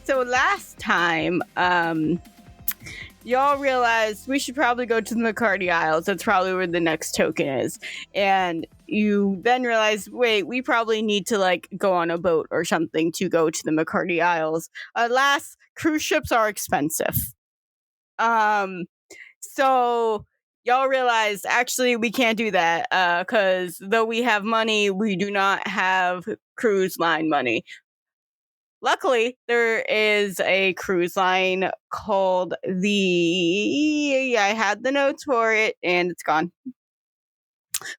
So last time, y'all realized we should probably go to the Macardi Isles. That's probably where the next token is. And you then realize, wait, we probably need to like go on a boat or something to go to the Macardi Isles. Alas, cruise ships are expensive. So y'all realize actually we can't do that because though we have money, we do not have cruise line money. Luckily, there is a cruise line called I had the notes for it and it's gone.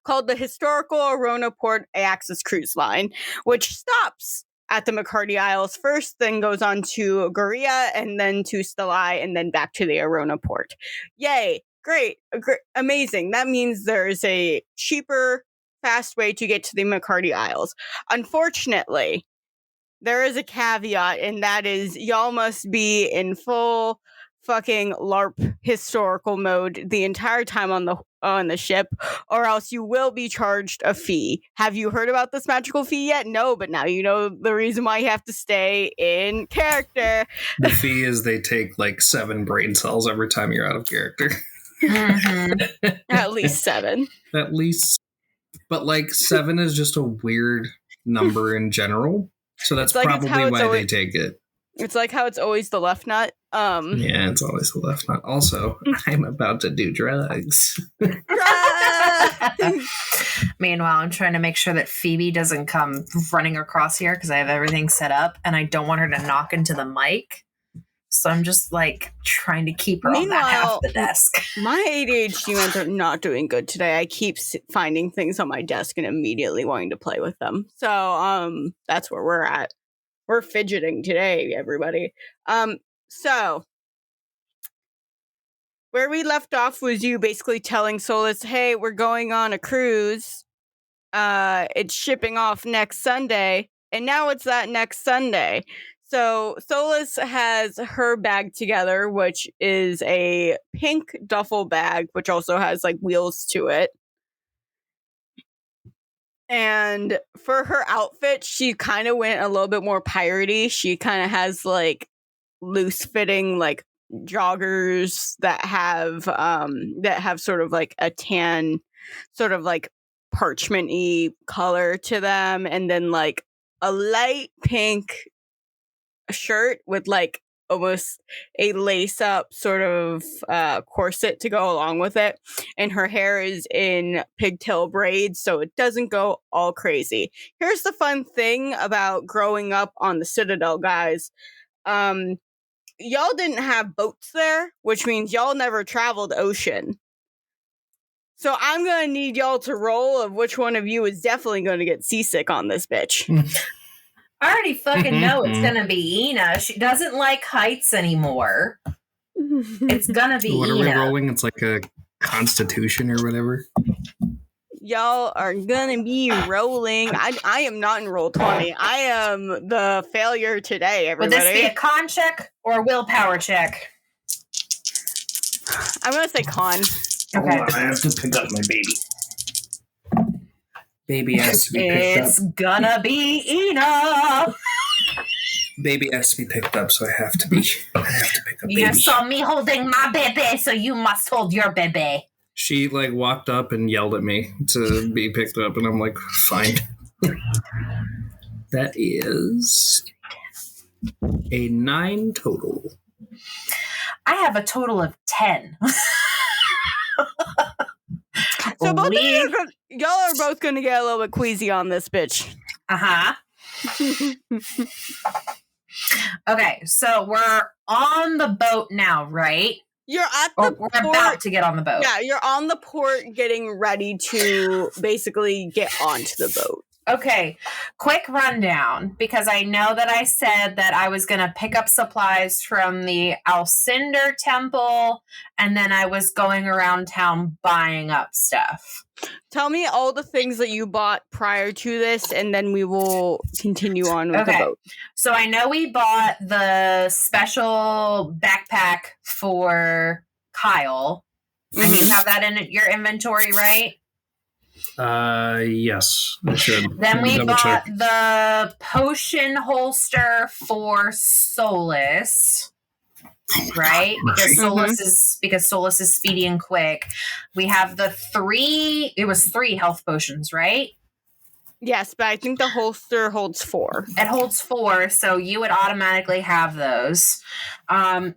Called the Historical Arona Port Axis Cruise Line, which stops at the Macardi Isles first, then goes on to Goria, and then to Stalai, and then back to the Arona Port. Yay! Great! Amazing. That means there's a cheaper, fast way to get to the Macardi Isles. Unfortunately, there is a caveat, and that is y'all must be in full fucking LARP historical mode the entire time on the ship, or else you will be charged a fee. Have you heard about this magical fee yet? No, but now you know the reason why you have to stay in character. The fee is they take like 7 brain cells every time you're out of character. Mm-hmm. At least 7. At least. But like 7 is just a weird number in general. So that's like probably why they take it. It's like how it's always the left nut. Yeah, it's always the left nut. Also, I'm about to do drugs. Meanwhile, I'm trying to make sure that Phoebe doesn't come running across here because I have everything set up and I don't want her to knock into the mic. So I'm just like trying to keep her on that half of the desk. My ADHD meds are not doing good today. I keep finding things on my desk and immediately wanting to play with them. So that's where we're at. We're fidgeting today, everybody. So where we left off was you basically telling Solus, hey, we're going on a cruise. It's shipping off next Sunday. And now it's that next Sunday. So Solus has her bag together, which is a pink duffel bag, which also has like wheels to it. And for her outfit, she kind of went a little bit more piratey. She kind of has like loose fitting like joggers that have sort of like a tan, sort of like parchment-y color to them, and then like a light pink shirt with like almost a lace-up sort of corset to go along with it, and her hair is in pigtail braids so it doesn't go all crazy. Here's the fun thing about growing up on the Citadel, guys. Y'all didn't have boats there, which means y'all never traveled ocean. So I'm gonna need y'all to roll of which one of you is definitely gonna get seasick on this bitch. I already fucking know it's gonna be Ina. She doesn't like heights anymore. It's gonna be Ina. What are we rolling? It's like a constitution or whatever. Y'all are gonna be rolling. I am not in roll 20. I am the failure today, everybody. Would this be a con check or a willpower check? I'm gonna say con. Okay. Hold on, I have to pick up my baby. Baby has to be picked up. It's gonna be Ina. Baby has to be picked up, so I have to pick up baby. You saw me holding my baby, so you must hold your baby. She like walked up and yelled at me to be picked up, and I'm like, fine. That is a 9 total. I have a total of 10. So both of y'all are both going to get a little bit queasy on this bitch. Uh-huh. Okay, so we're on the boat now, right? You're at the port. We're about to get on the boat. Yeah, you're on the port getting ready to basically get onto the boat. Okay, quick rundown, because I know that I said that I was going to pick up supplies from the Alcindor Temple, and then I was going around town buying up stuff. Tell me all the things that you bought prior to this, and then we will continue on with the boat. So I know we bought the special backpack for Kyle, and you have that in your inventory, right? Yes, I should. Then we bought the potion holster for Solus. Right? Because Solus is speedy and quick. We have it was 3 health potions, right? Yes, but I think the holster holds 4. It holds 4, so you would automatically have those. Real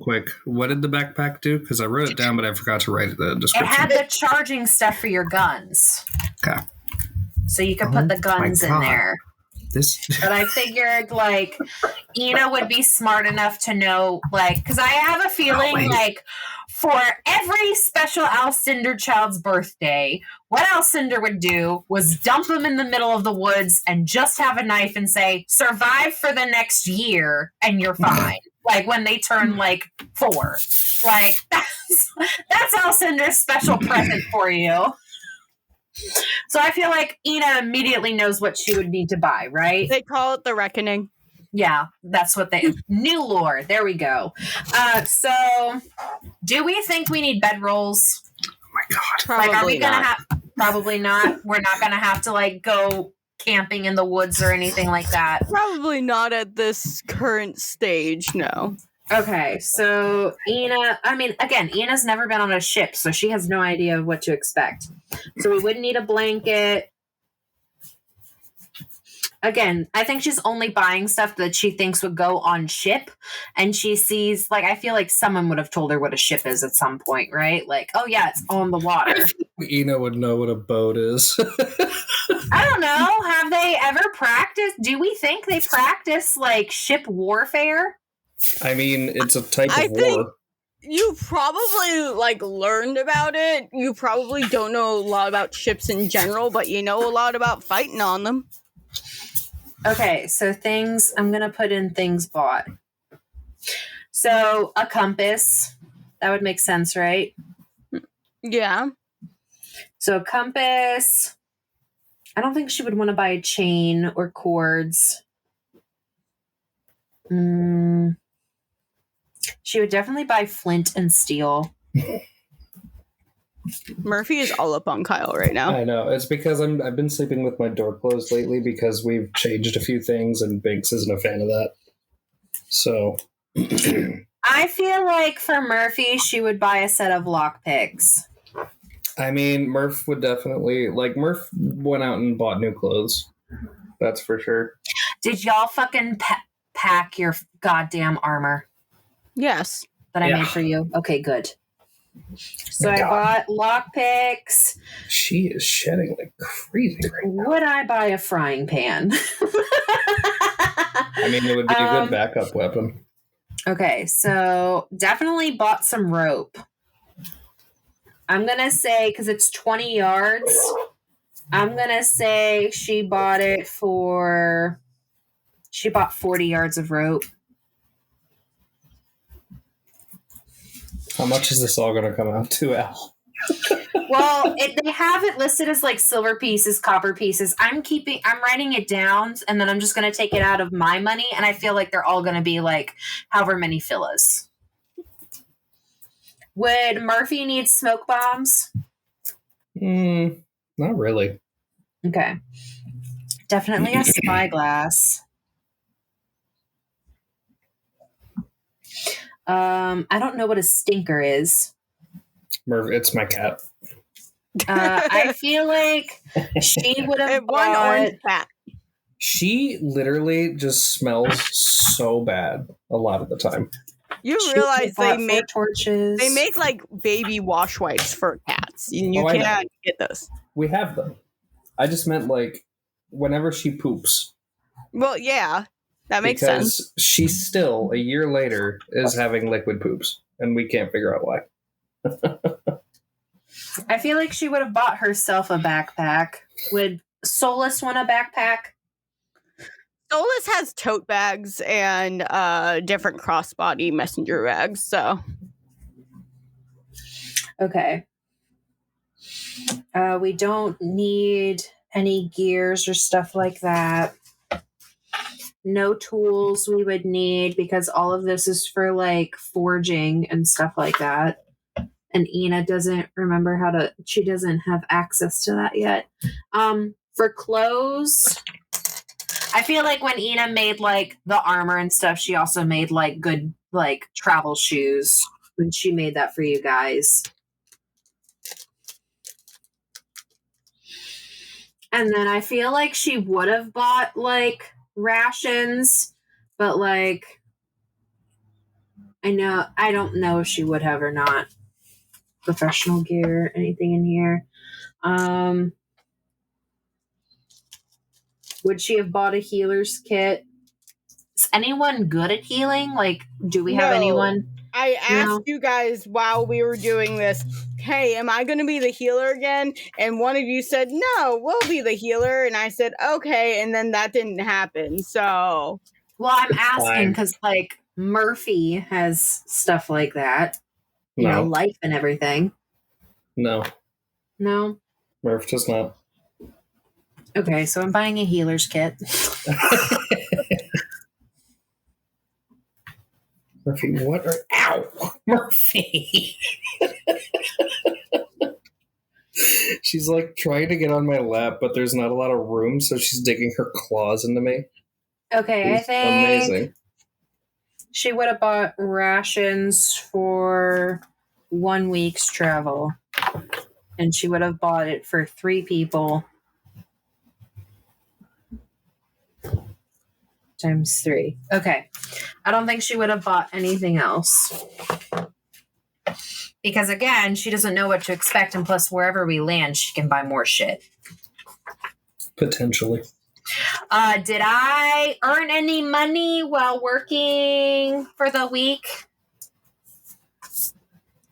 quick, what did the backpack do? Because I wrote it down, but I forgot to write the description. It had the charging stuff for your guns. Okay. So you could put the guns in there. But I figured, like, Ina would be smart enough to know, like, because I have a feeling, like, for every special Alcindor child's birthday, what Alcindor would do was dump them in the middle of the woods and just have a knife and say, survive for the next year and you're fine. Like, when they turn, like, 4. Like, that's Alcindor's special present for you. So I feel like Ina immediately knows what she would need to buy, right? They call it the Reckoning. Yeah, that's what new lore. There we go. So do we think we need bedrolls? Oh my God. Probably are we not. Gonna have? Probably not. We're not going to have to, like, go camping in the woods or anything like that. Probably not at this current stage, no. Okay, so Ina's never been on a ship, so she has no idea what to expect. So we would need a blanket. Again, I think she's only buying stuff that she thinks would go on ship, and she sees, like, I feel like someone would have told her what a ship is at some point, right? Like, oh yeah, it's on the water. Ina would know what a boat is. I don't know. Have they ever practiced? Do we think they practice, like, ship warfare? I mean, it's a type of war. You probably, like, learned about it. You probably don't know a lot about ships in general, but you know a lot about fighting on them. Okay, so I'm going to put in things bought. So, a compass. That would make sense, right? Yeah. So, a compass. I don't think she would want to buy a chain or cords. She would definitely buy flint and steel. Murphy is all up on Kyle right now. I know. It's because I've been sleeping with my door closed lately because we've changed a few things and Binks isn't a fan of that. So I feel like for Murphy, she would buy a set of lockpicks. I mean, Murph would definitely, like, Murph went out and bought new clothes. That's for sure. Did y'all fucking pack your goddamn armor? Yes. That I made for you? Okay, good. So I bought lockpicks. She is shedding like crazy right now. Would I buy a frying pan? I mean, it would be a good backup weapon. Okay, so definitely bought some rope. I'm going to say, because it's 20 yards, I'm going to say she bought 40 yards of rope. How much is this all going to come out to, Al? Well, they have it listed as like silver pieces, copper pieces. I'm writing it down, and then I'm just going to take it out of my money, and I feel like they're all going to be like however many fillas. Would Murphy need smoke bombs? Not really. Okay. Definitely a spyglass. I don't know what a stinker is. Murph, it's my cat. I feel like she would have one orange cat. She literally just smells so bad a lot of the time. You realize they make torches. They make like baby wash wipes for cats, and you cannot get those. We have them. I just meant like whenever she poops. Well, yeah, that makes sense. Because she still, a year later, is having liquid poops, and we can't figure out why. I feel like she would have bought herself a backpack. Would Solus want a backpack? Solus has tote bags and different crossbody messenger bags, so. Okay. We don't need any gears or stuff like that. No tools we would need because all of this is for like forging and stuff like that. and Ina doesn't remember she doesn't have access to that yet. For clothes, I feel like when Ina made like the armor and stuff, she also made like good like travel shoes when she made that for you guys. And then I feel like she would have bought like rations, but like I don't know if she would have or not. Professional gear, anything in here? Would she have bought a healer's kit? Is anyone good at healing? Like, do we have anyone? I asked you guys while we were doing this, hey, am I going to be the healer again? And one of you said, no, we'll be the healer. And I said, okay. And then that didn't happen. So. Well, I'm asking because, like, Murphy has stuff like that. You know, life and everything. No. Murph does not. Okay, so I'm buying a healer's kit. Murphy, what are... Ow! Murphy! She's like trying to get on my lap, but there's not a lot of room, so she's digging her claws into me. Okay, I think amazing. She would have bought rations for 1 week's travel. And she would have bought it for 3 people. Times 3. Okay. I don't think she would have bought anything else. Because again, she doesn't know what to expect, and plus wherever we land, she can buy more shit. Potentially. Did I earn any money while working for the week?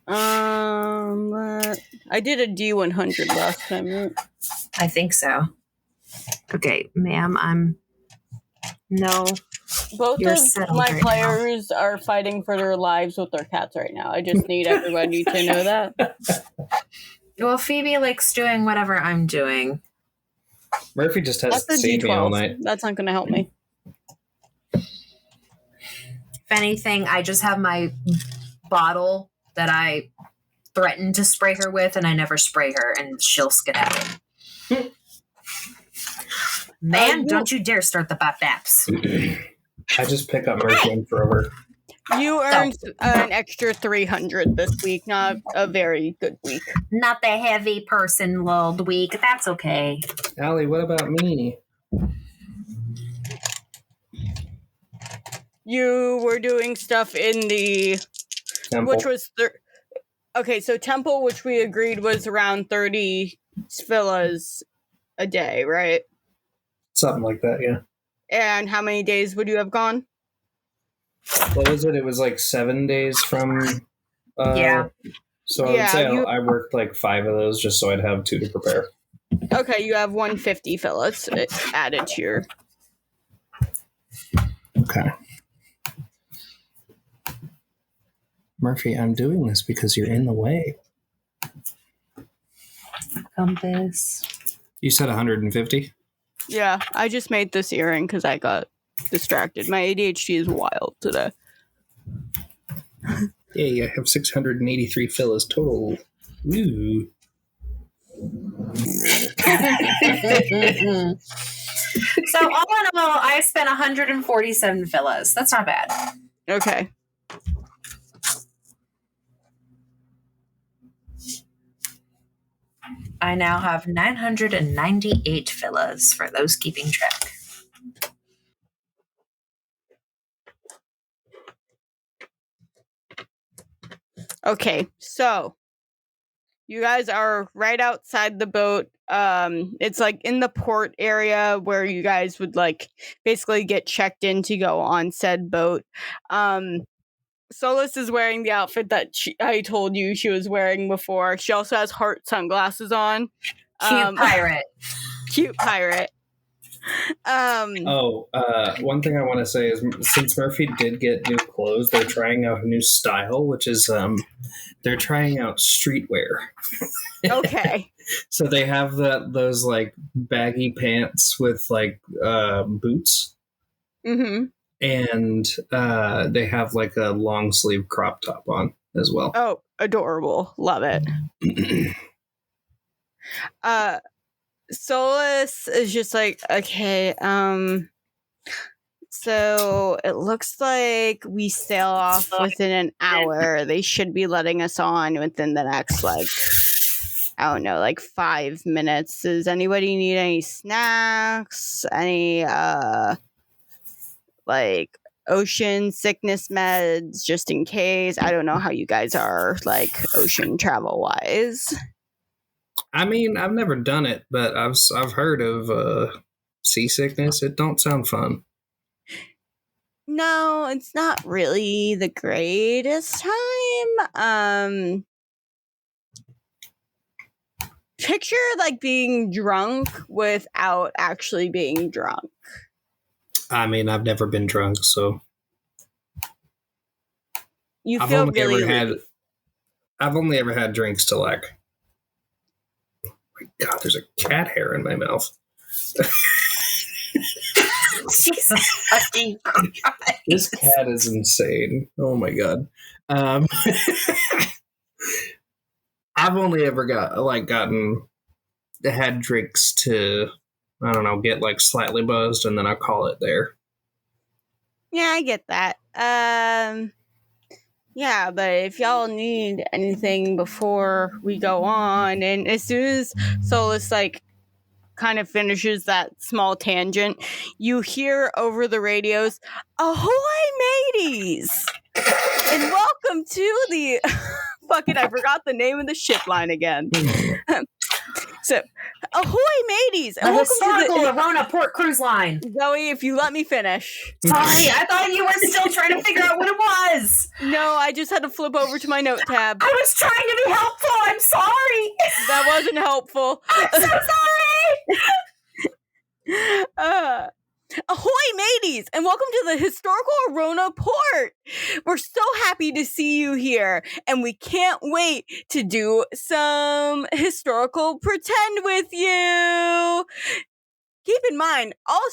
I did a D100 last time, right? I think so. Okay, ma'am, no. Both of my players are fighting for their lives with their cats right now. I just need everybody to know that. Well, Phoebe likes doing whatever I'm doing. Murphy just has to save me all night. That's not going to help me. If anything, I just have my bottle that I threaten to spray her with, and I never spray her, and she'll skedaddle. Man, don't you dare start the bap-baps. I just pick up Murphy and throw her. You earned an extra 300 this week, not a very good week. Not the heavy person lulled week. That's okay. Allie, what about me? You were doing stuff in the... Temple. Which was... Okay, so Temple, which we agreed was around 30 sphilas a day, right? Something like that, yeah. And how many days would you have gone? What was it? It was like 7 days from... yeah. So I would say I worked like 5 of those just so I'd have 2 to prepare. Okay, you have 150 fillets added to your... Okay. Murphy, I'm doing this because you're in the way. Compass. You said 150? Yeah, I just made this earring because I got distracted. My ADHD is wild today. Yeah, I have 683 fillas total. Ooh. So all in all, I spent 147 fillas. That's not bad. Okay. I now have 998 fillas for those keeping track. Okay, so you guys are right outside the boat. It's like in the port area where you guys would like basically get checked in to go on said boat. Solus is wearing the outfit that I told you she was wearing before. She also has heart sunglasses on. Cute pirate. Cute pirate. One thing I want to say is since Murphy did get new clothes, they're trying out a new style, which is they're trying out streetwear. Okay. So they have those like baggy pants with like boots. Mm-hmm. And they have like a long sleeve crop top on as well. Oh, adorable. Love it. Solus is just like, okay, so it looks like we sail off within an hour. They should be letting us on within the next, like, I don't know, like 5 minutes. Does anybody need any snacks? Any, like, ocean sickness meds, just in case? I don't know how you guys are, like, ocean travel-wise. I mean, I've never done it, but I've heard of seasickness. It don't sound fun. No, it's not really the greatest time. Picture like being drunk without actually being drunk. I mean, I've never been drunk, so You I've feel only really I've only ever had drinks to like. Oh my God, there's a cat hair in my mouth. Jesus fucking Christ. This cat is insane. Oh my God. I've only ever had drinks to, I don't know, get like slightly buzzed, and then I call it there. Yeah, I get that. Yeah, but if y'all need anything before we go on, and as soon as Solus like kind of finishes that small tangent, you hear over the radios, "Ahoy, mateys!" And welcome to the fucking, I forgot the name of the ship line again. So, ahoy, mateys! And The welcome historical to the Arona Port Cruise Line. Zoe, if you let me finish. Sorry, I thought you were still trying to figure out what it was. No, I just had to flip over to my note tab. I was trying to be helpful. I'm sorry. That wasn't helpful. I'm so sorry. Ahoy, mateys, and welcome to the historical Arona Port. We're so happy to see you here, and we can't wait to do some historical pretend with you. Keep in mind, all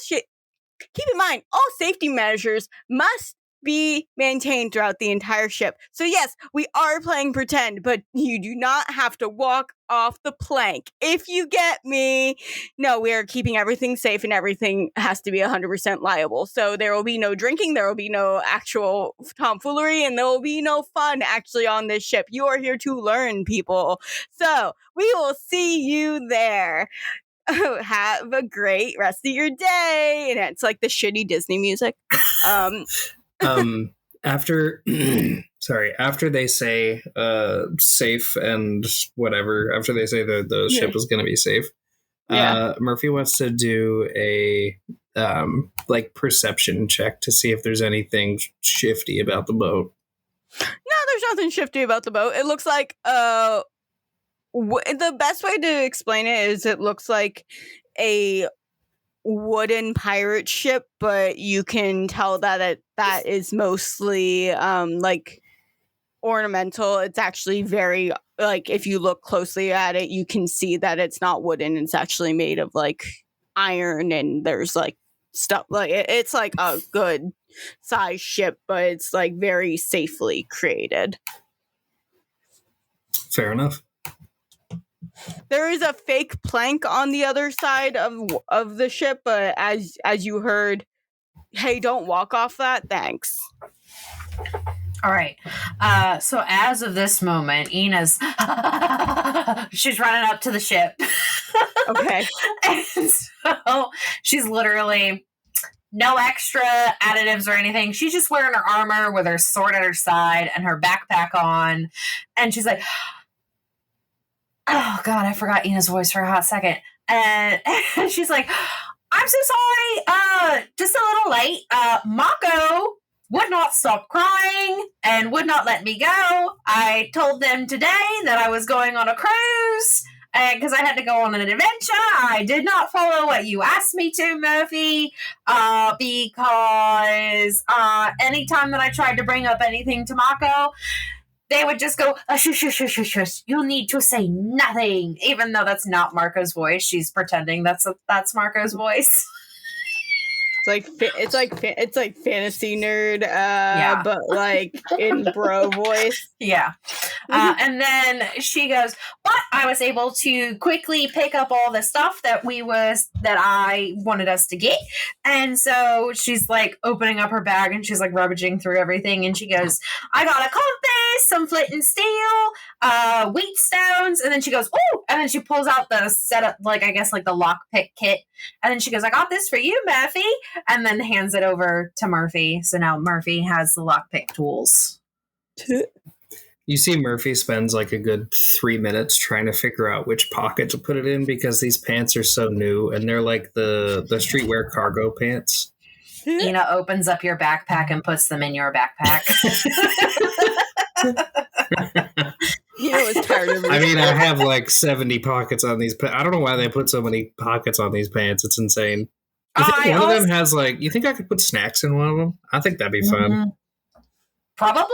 safety measures must be maintained throughout the entire ship. So yes, we are playing pretend, but you do not have to walk off the plank. If you get me. No, we are keeping everything safe, and everything has to be 100% liable. So there will be no drinking, there will be no actual tomfoolery, and there will be no fun actually on this ship. You are here to learn, people. So we will see you there. Have a great rest of your day. And it's like the shitty Disney music. After they say safe and whatever, after they say that the ship is going to be safe, Murphy wants to do a like perception check to see if there's anything shifty about the boat. No, there's nothing shifty about the boat. It looks like the best way to explain it is it looks like a wooden pirate ship, but you can tell that that is mostly like ornamental. It's actually very, like, if you look closely at it, you can see that it's not wooden. It's actually made of like iron, and there's like stuff like it's like a good size ship, but it's like very safely created. Fair enough. There is a fake plank on the other side of the ship, but as you heard, hey, don't walk off that. Thanks. All right. So as of this moment, Ina's she's running up to the ship. Okay. And so she's literally no extra additives or anything. She's just wearing her armor with her sword at her side and her backpack on, and she's like, oh God, I forgot Ina's voice for a hot second. And she's like, I'm so sorry. Just a little late. Mako would not stop crying and would not let me go. I told them today that I was going on a cruise, and because I had to go on an adventure. I did not follow what you asked me to, Murphy, because anytime that I tried to bring up anything to Mako, they would just go, shush, shush, shush, shush, shush. You'll need to say nothing. Even though that's not Marco's voice. She's pretending that's Marco's voice. It's like fantasy nerd, Yeah. but like in bro voice. Yeah. And then she goes, but I was able to quickly pick up all the stuff that I wanted us to get. And so she's like opening up her bag and she's like rummaging through everything. And she goes, I got a compass, some flint and steel, wheat stones. And then she goes, oh, and then she pulls out the setup, like, I guess like the lockpick kit. And then she goes, I got this for you, Murphy. And then hands it over to Murphy. So now Murphy has the lockpick tools. You see Murphy spends like a good 3 minutes trying to figure out which pocket to put it in because these pants are so new and they're like the streetwear cargo pants. Ina opens up your backpack and puts them in your backpack. Was tired of it. I mean, I have like 70 pockets on these. I don't know why they put so many pockets on these pants. It's insane. You think one of them has like? You think I could put snacks in one of them? I think that'd be fun. Probably.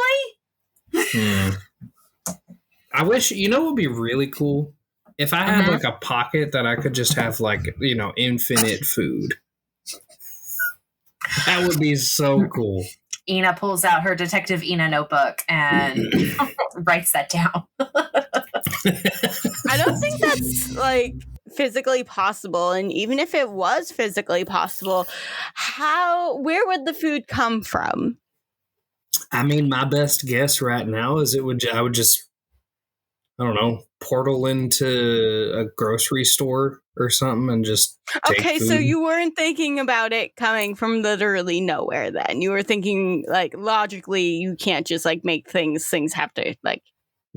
I wish, what would be really cool? If I had like a pocket that I could just have like, infinite food. That would be so cool. Ina pulls out her Detective Ina notebook and writes that down. I don't think that's like physically possible. And even if it was physically possible, where would the food come from? I mean, my best guess right now is I would just, I don't know, portal into a grocery store or something and just take food. So you weren't thinking about it coming from literally nowhere then. You were thinking like logically you can't just like make things have to like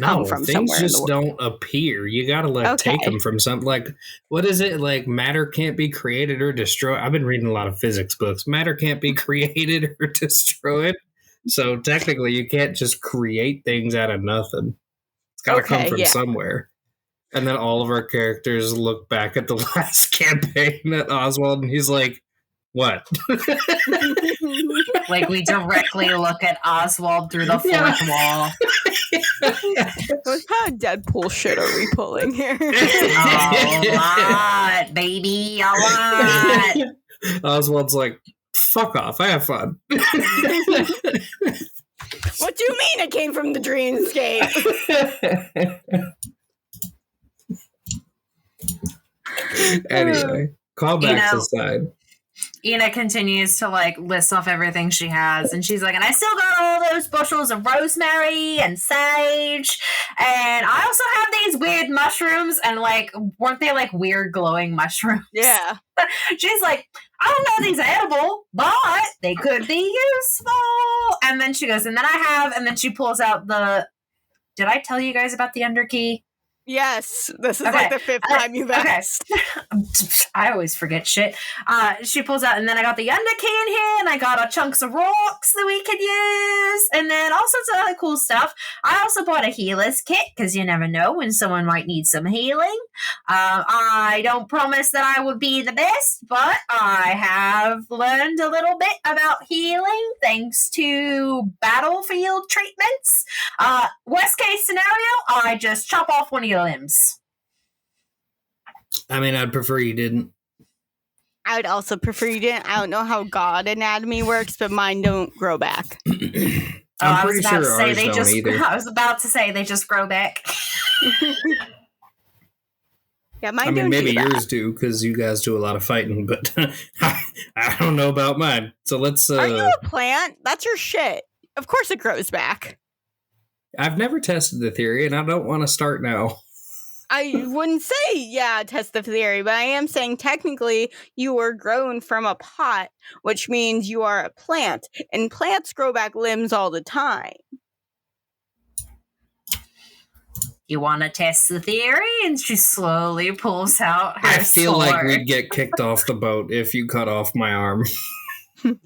come from somewhere. Things just don't appear. You gotta like take them from something. Like, what is it? Like matter can't be created or destroyed. I've been reading a lot of physics books. Matter can't be created or destroyed. So technically you can't just create things out of nothing. It's gotta come from somewhere. And then all of our characters look back at the last campaign at Oswald and he's like, what? Like we directly look at Oswald through the fourth wall. What kind of Deadpool shit are we pulling here? A lot, baby, a lot. Oswald's like, fuck off, I have fun. What do you mean it came from the dreamscape? Anyway, callbacks aside. Ina continues to like list off everything she has, and she's like, and I still got all those bushels of rosemary and sage, and I also have these weird mushrooms, and like, weren't they like weird glowing mushrooms? Yeah. She's like, I don't know these are edible, but they could be useful. And then she goes, and then she pulls out did I tell you guys about the underkey? Yes, this is like the fifth time you've asked. I always forget shit. She pulls out, and then I got the underkey in here, and I got chunks of rocks that we could use, and then all sorts of other cool stuff. I also bought a healer's kit, because you never know when someone might need some healing. I don't promise that I would be the best, but I have learned a little bit about healing thanks to battlefield treatments. Worst case scenario, I just chop off one of your limbs. I mean, I'd prefer you didn't. I would also prefer you didn't. I don't know how god anatomy works, but mine don't grow back. I'm pretty sure ours don't either. I was about to say they just grow back. Yeah, mine I mean, don't maybe do yours do because you guys do a lot of fighting, but I don't know about mine. So let's. Are you a plant? That's your shit. Of course it grows back. I've never tested the theory, and I don't want to start now. I wouldn't say, test the theory, but I am saying technically you were grown from a pot, which means you are a plant, and plants grow back limbs all the time. You want to test the theory? And she slowly pulls out her I feel sword. like we'd get kicked off the boat if you cut off my arm. Not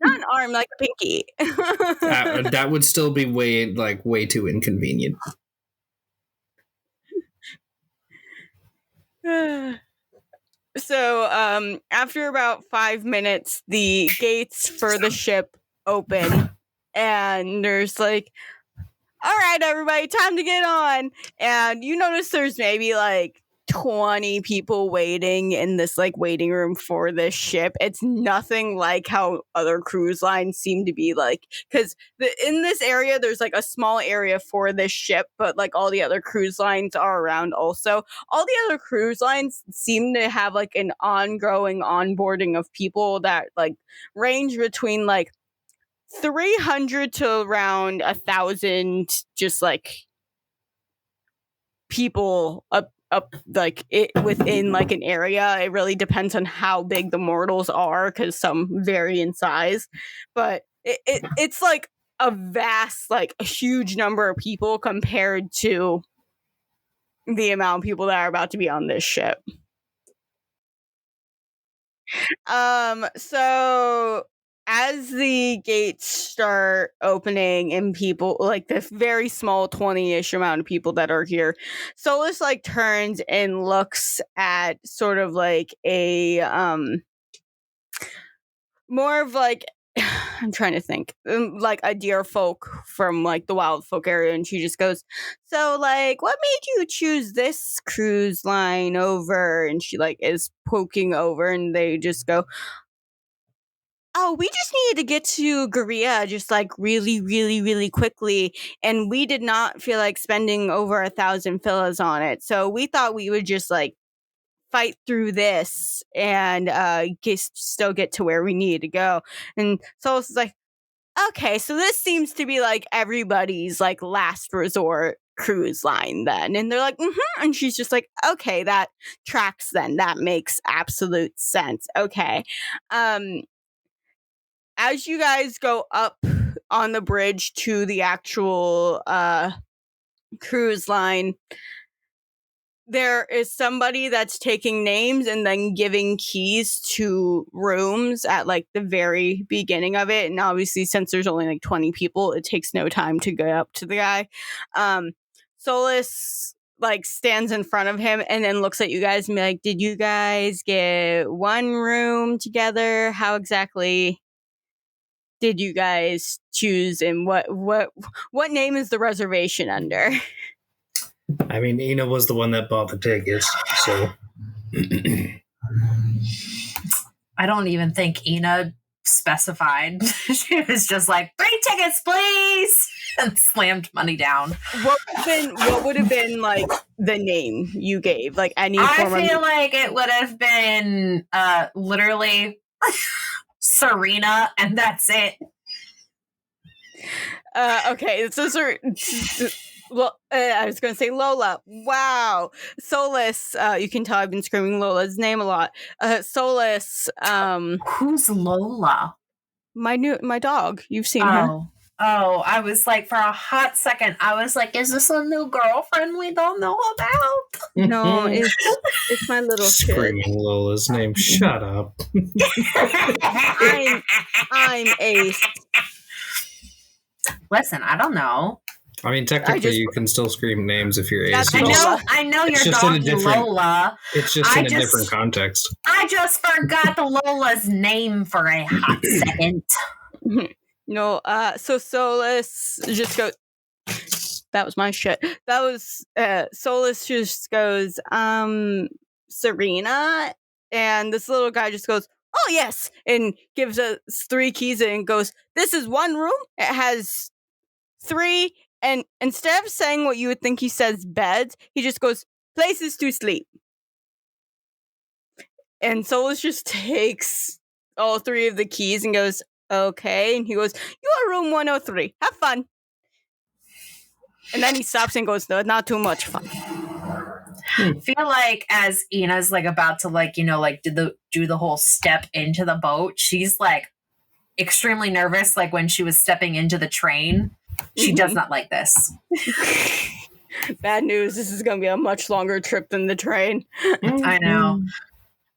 an arm, like a pinky. That would still be way too inconvenient. So, after about 5 minutes, the gates for the ship open, and there's like, all right, everybody, time to get on. And you notice there's maybe like 20 people waiting in this like waiting room for this ship. It's nothing like how other cruise lines seem to be like, because in this area there's like a small area for this ship, but like all the other cruise lines are around also. All the other cruise lines seem to have like an ongoing onboarding of people that like range between like 300 to around 1,000, just like people up like it within like an area. It really depends on how big the mortals are, because some vary in size, but it's like a vast, like a huge number of people compared to the amount of people that are about to be on this ship. So as the gates start opening and people, like this very small 20-ish amount of people that are here, Solus like turns and looks at sort of like a more of like I'm trying to think, like a deer folk from like the wild folk area, and she just goes, so like what made you choose this cruise line over? And she like is poking over, and they just go, oh, we just needed to get to Korea just like really, really, really quickly. And we did not feel like spending over 1,000 villas on it. So we thought we would just like fight through this and still get to where we need to go. And so it's like, okay, so this seems to be like everybody's like last resort cruise line then. And they're like, mm-hmm. And she's just like, okay, that tracks then. That makes absolute sense. Okay. As you guys go up on the bridge to the actual cruise line, there is somebody that's taking names and then giving keys to rooms at like the very beginning of it. And obviously, since there's only like 20 people, it takes no time to go up to the guy. Solus like stands in front of him and then looks at you guys and be like, did you guys get one room together? How exactly did you guys choose, and what name is the reservation under? I mean, Ina was the one that bought the tickets, so I don't even think Ina specified. She was just like, 3 tickets, please, and slammed money down. What would have been like the name you gave? Like any form I feel like it would have been literally Serena, and that's it. Okay, so well, I was going to say Lola. Wow, Solus. You can tell I've been screaming Lola's name a lot. Solus. Who's Lola? My dog. You've seen her. Oh, I was like, for a hot second, I was like, is this a new girlfriend we don't know about? No, it's my little screaming shit. Lola's name. Shut up. I'm Ace. Listen, I don't know. I mean, technically, you can still scream names if you're Ace. I know your dog Lola. It's just in a different context. I just forgot the Lola's name for a hot second. No, so Solus just goes, that was my shit. That was, Solus just goes, Serena, and this little guy just goes, oh yes, and gives us 3 keys and goes, this is one room, it has 3, and instead of saying what you would think he says beds, he just goes, places to sleep. And Solus just takes all 3 of the keys and goes, okay, and he goes, you are room 103, have fun. And then he stops and goes, no, not too much fun. I feel like as Ina's like about to like, you know, like do the whole step into the boat, she's like extremely nervous, like when she was stepping into the train. She does not like this. Bad news, this is going to be a much longer trip than the train. I know.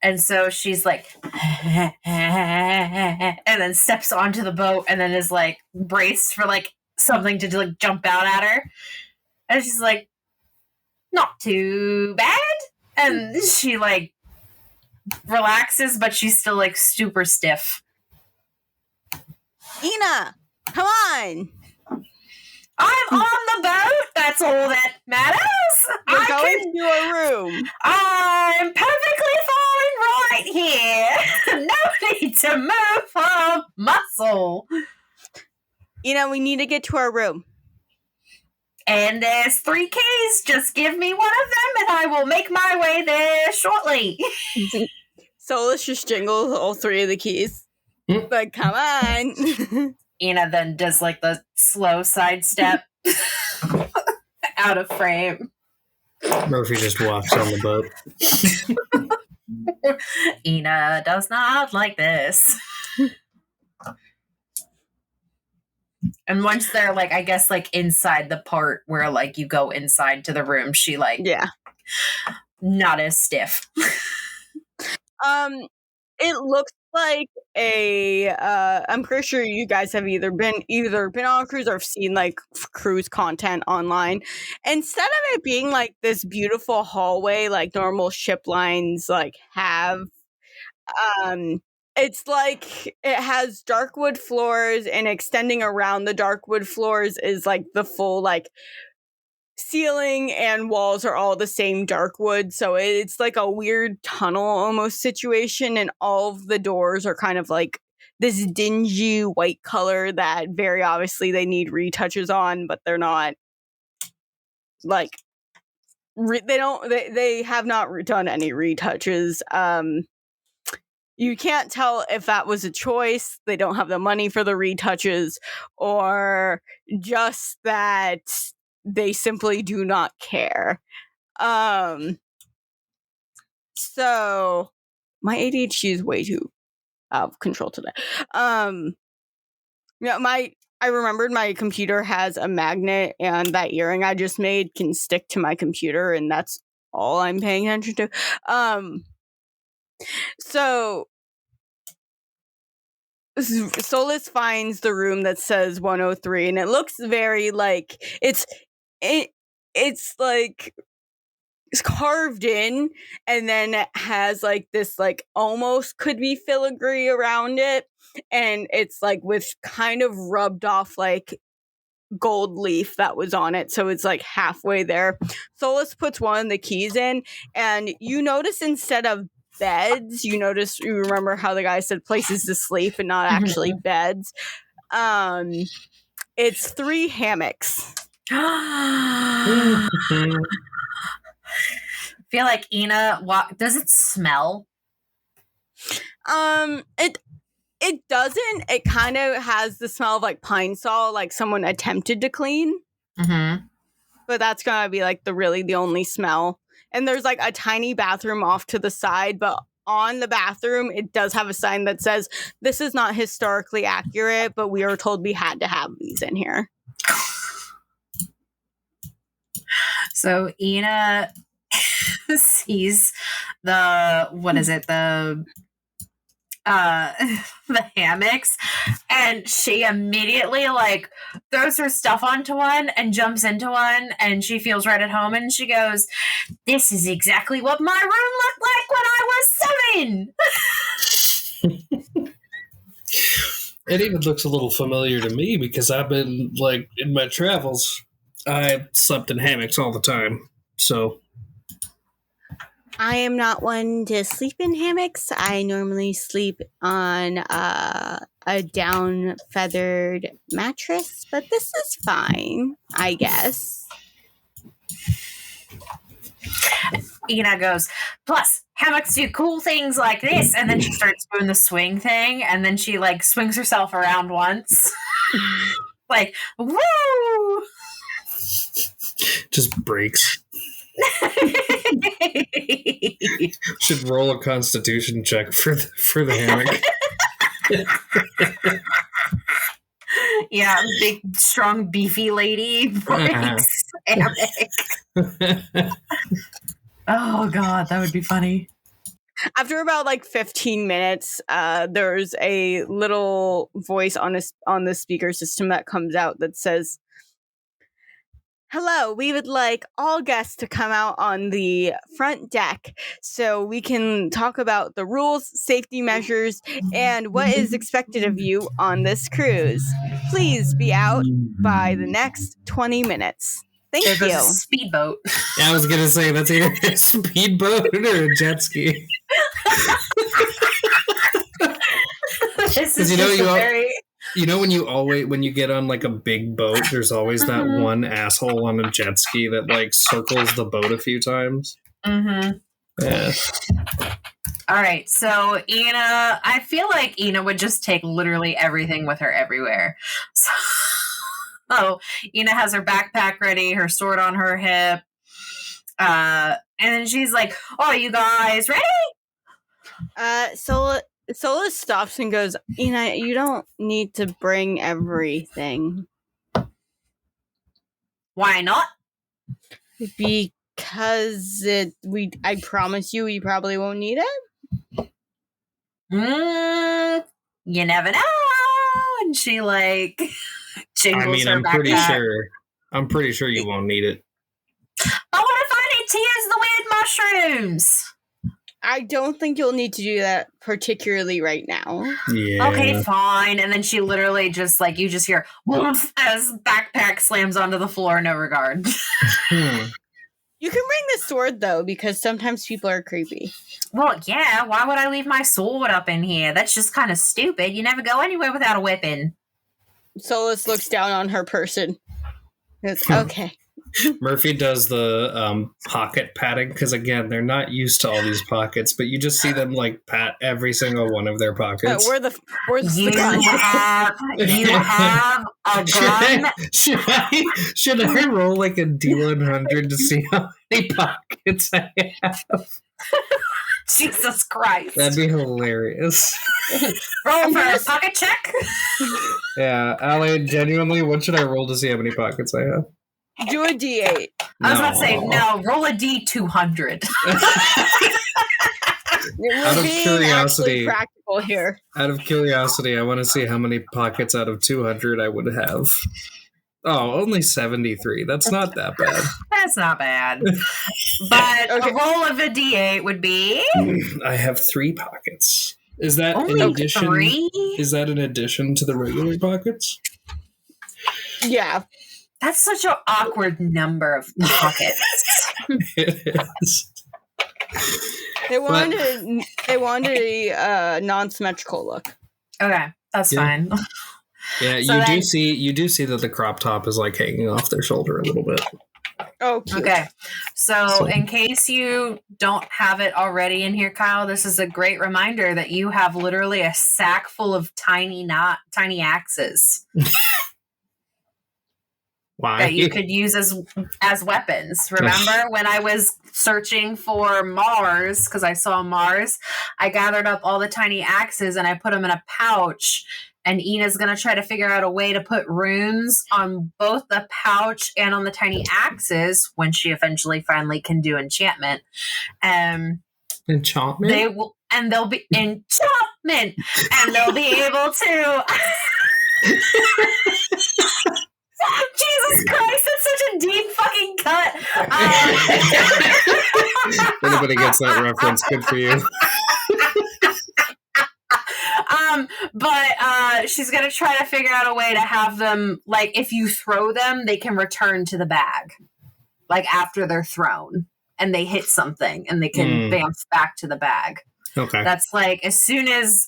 And so she's like, and then steps onto the boat and then is like braced for like something to like jump out at her. And she's like, not too bad. And she like relaxes, but she's still like super stiff. Ina, come on. I'm on the boat. That's all that matters. We're going to a room. I'm perfectly fine right here. No need to move a muscle. We need to get to our room. And there's 3 keys. Just give me one of them and I will make my way there shortly. Solus just jingles all 3 of the keys. But come on. Ina then does like the slow sidestep out of frame. Murphy just walks on the boat. Ina does not like this. And once they're like, I guess like inside the part where like you go inside to the room, she like not as stiff. It looks like I'm pretty sure you guys have either been on a cruise or seen like cruise content online. Instead of it being like this beautiful hallway like normal ship lines like have, it's like it has dark wood floors, and extending around the dark wood floors is like the full like ceiling and walls are all the same dark wood, so it's like a weird tunnel almost situation, and all of the doors are kind of like this dingy white color that very obviously they need retouches on, but they're not like they have not done any retouches. You can't tell if that was a choice, they don't have the money for the retouches, or just that they simply do not care. So my ADHD is way too out of control today. I remembered my computer has a magnet, and that earring I just made can stick to my computer, and that's all I'm paying attention to. So Solus finds the room that says 103, and it looks very like it's like it's carved in, and then it has like this like almost could be filigree around it, and it's like with kind of rubbed off like gold leaf that was on it, so it's like halfway there. Solus puts one of the keys in, and you notice instead of beds, you remember how the guy said places to sleep and not actually beds. It's 3 hammocks. I feel like Ina, does it smell? It doesn't. It kind of has the smell of like pine saw, like someone attempted to clean. But that's gonna be like the only smell. And there's like a tiny bathroom off to the side, but on the bathroom it does have a sign that says this is not historically accurate, but we are told we had to have these in here. So Ina sees the hammocks, and she immediately like throws her stuff onto one and jumps into one, and she feels right at home, and she goes, "This is exactly what my room looked like when I was 7." It even looks a little familiar to me because I've been like in my travels, I slept in hammocks all the time. So I am not one to sleep in hammocks. I normally sleep on a down feathered mattress, but this is fine, I guess. Ina goes, "Plus, hammocks do cool things like this," and then she starts doing the swing thing, and then she like swings herself around once. Like, woo! Just breaks. Should roll a constitution check for the hammock. Yeah, big, strong, beefy lady breaks hammock. Oh god, that would be funny. After about like 15 minutes, there's a little voice on the speaker system that comes out that says, Hello, we would like all guests to come out on the front deck so we can talk about the rules, safety measures, and what is expected of you on this cruise. Please be out by the next 20 minutes. Thank There's you. a speedboat. Yeah, I was going to say, that's either a speedboat or a jet ski. This is just very... You know, when you get on like a big boat, there's always that one asshole on a jet ski that like circles the boat a few times. Mm-hmm. Yeah. All right, so Ina, I feel like Ina would just take literally everything with her everywhere. So Ina has her backpack ready, her sword on her hip, and then she's like, "Oh, you guys ready?" Solus stops and goes, Ina, you don't need to bring everything. Why not? Because I promise you, we probably won't need it. You never know. And she like jingles her backpack. I'm pretty sure you won't need it. But what if I need to use the weird mushrooms? I don't think you'll need to do that particularly right now. Yeah. Okay, fine. And then she literally just like, you just hear woof as backpack slams onto the floor, no regard. You can bring the sword though, because sometimes people are creepy. Well, yeah, why would I leave my sword up in here? That's just kind of stupid. You never go anywhere without a weapon. Solus looks down on her person. Goes, okay. Murphy does the pocket patting because again they're not used to all these pockets, but you just see them like pat every single one of their pockets. Where's you the gun? You have a gun. Should I roll like a D100 to see how many pockets I have? Jesus Christ, that'd be hilarious. Roll for a pocket check. Yeah, Allie, genuinely, what should I roll to see how many pockets I have? Do a D8. I was about to say, no, roll a D200. Out of curiosity, practical here. Out of curiosity, I want to see how many pockets out of 200 I would have. Oh, only 73. That's not that bad. That's not bad. But okay. A roll of a D8 would be... I have 3 pockets. Is that only in addition? 3? Is that in addition to the regular pockets? Yeah. That's such an awkward number of pockets. It is. They wanted a non-symmetrical look. Okay, that's fine. Yeah, so you do see that the crop top is like hanging off their shoulder a little bit. Oh, cute. Okay. So in case you don't have it already in here, Kyle, this is a great reminder that you have literally a sack full of tiny axes. Why? That you could use as weapons. Remember when I was searching for Mars, because I saw Mars, I gathered up all the tiny axes and I put them in a pouch, and Ina's going to try to figure out a way to put runes on both the pouch and on the tiny axes when she eventually finally can do enchantment. Enchantment? They'll be enchantment, and they'll be able to... Jesus Christ, that's such a deep fucking cut. If anybody gets that reference, good for you. But she's going to try to figure out a way to have them, like, if you throw them, they can return to the bag. Like, after they're thrown. And they hit something, and they can bounce back to the bag. Okay. That's like, as soon as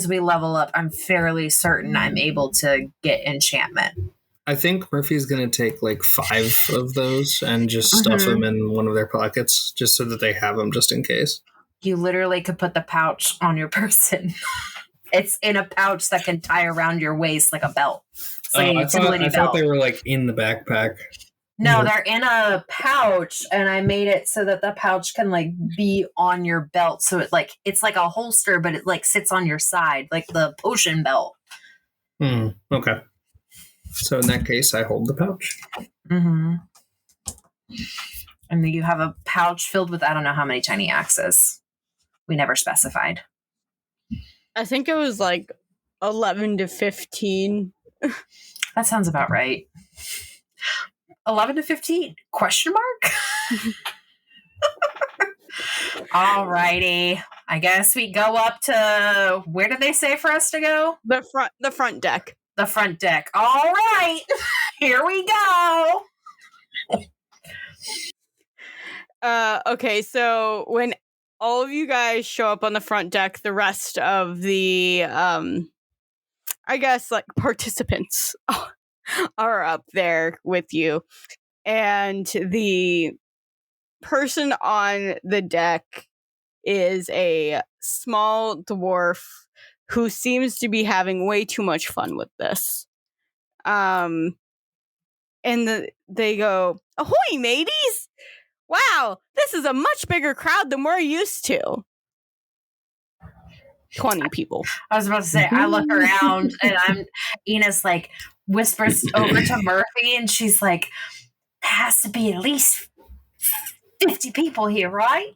we level up, I'm fairly certain I'm able to get enchantment. I think Murphy's going to take like 5 of those and just stuff them in one of their pockets just so that they have them just in case. You literally could put the pouch on your person. It's in a pouch that can tie around your waist like a belt. It's like a utility belt. I thought they were like in the backpack. No, they're in a pouch, and I made it so that the pouch can like be on your belt. So it's like a holster, but it like sits on your side, like the potion belt. Okay. So in that case, I hold the pouch. Mm-hmm. And then you have a pouch filled with I don't know how many tiny axes. We never specified. I think it was like 11 to 15. That sounds about right. 11 to 15? Question mark? Alrighty. I guess we go up to, where did they say for us to go? The front deck. The front deck. All right. Here we go. Okay, so when all of you guys show up on the front deck, the rest of the I guess like participants are up there with you. And the person on the deck is a small dwarf who seems to be having way too much fun with this. And they go, "Ahoy, mateys! Wow, this is a much bigger crowd than we're used to." 20 people. I was about to say, I look around and Ina's like, whispers over to Murphy and she's like, "There has to be at least 50 people here, right?"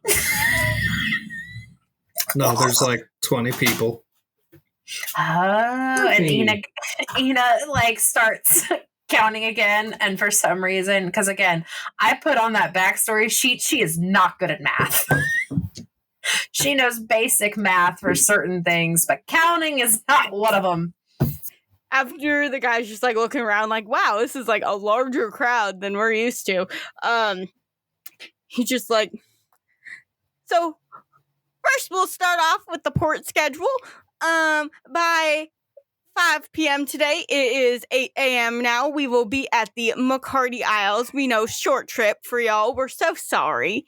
No, there's like 20 people. Oh, and Ina like starts counting again, and for some reason, because again, I put on that backstory sheet, she is not good at math. She knows basic math for certain things, but counting is not one of them. After the guy's just like looking around like, wow, this is like a larger crowd than we're used to. He's just like, so first we'll start off with the port schedule. By 5 p.m. today, it is 8 a.m. now. We will be at the Macardi Isles. We know, short trip for y'all. We're so sorry.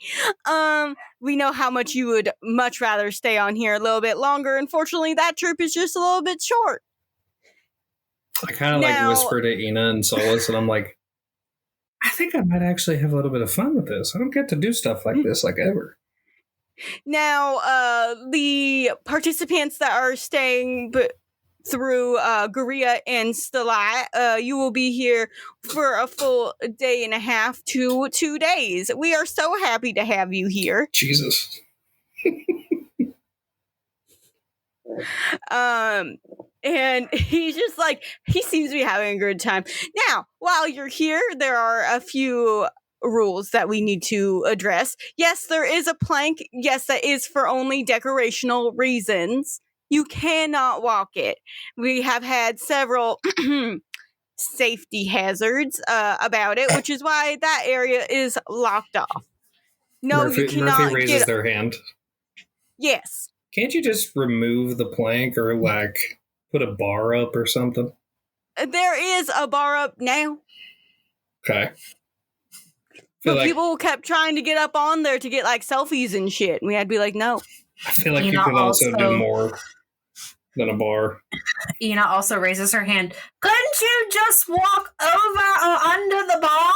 We know how much you would much rather stay on here a little bit longer. Unfortunately, that trip is just a little bit short. I kind of like whisper to Ina and Solus, and I'm like, I think I might actually have a little bit of fun with this. I don't get to do stuff like this like ever. Now, the participants that are staying through Garia and Stella, you will be here for a full day and a half to 2 days. We are so happy to have you here. Jesus. And he's just like, he seems to be having a good time. Now, while you're here, there are a few rules that we need to address. Yes, there is a plank. Yes, that is for only decorational reasons. You cannot walk it. We have had several safety hazards about it, which is why that area is locked off. No, you cannot. Murphy raises their hand. Yes. Can't you just remove the plank or like put a bar up or something? There is a bar up now. Okay. But people kept trying to get up on there to get like selfies and shit. And we had to be like, no. I feel like you could also do more than a bar. Ina also raises her hand. Couldn't you just walk over or under the bar?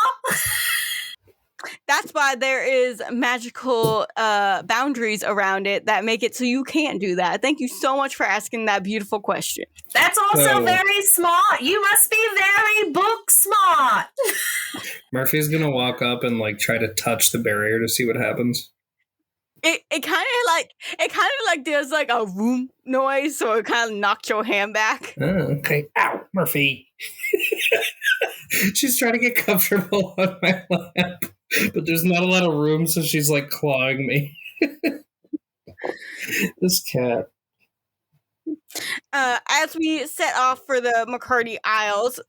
That's why there is magical boundaries around it that make it so you can't do that. Thank you so much for asking that beautiful question. That's also very smart. You must be very book smart. Murphy's gonna walk up and like try to touch the barrier to see what happens. It kind of like does like a vroom noise, so it kind of knocked your hand back. Oh, okay. Ow, Murphy. She's trying to get comfortable on my lap, but there's not a lot of room, so she's like clawing me. This cat. As we set off for the Macardi Isles,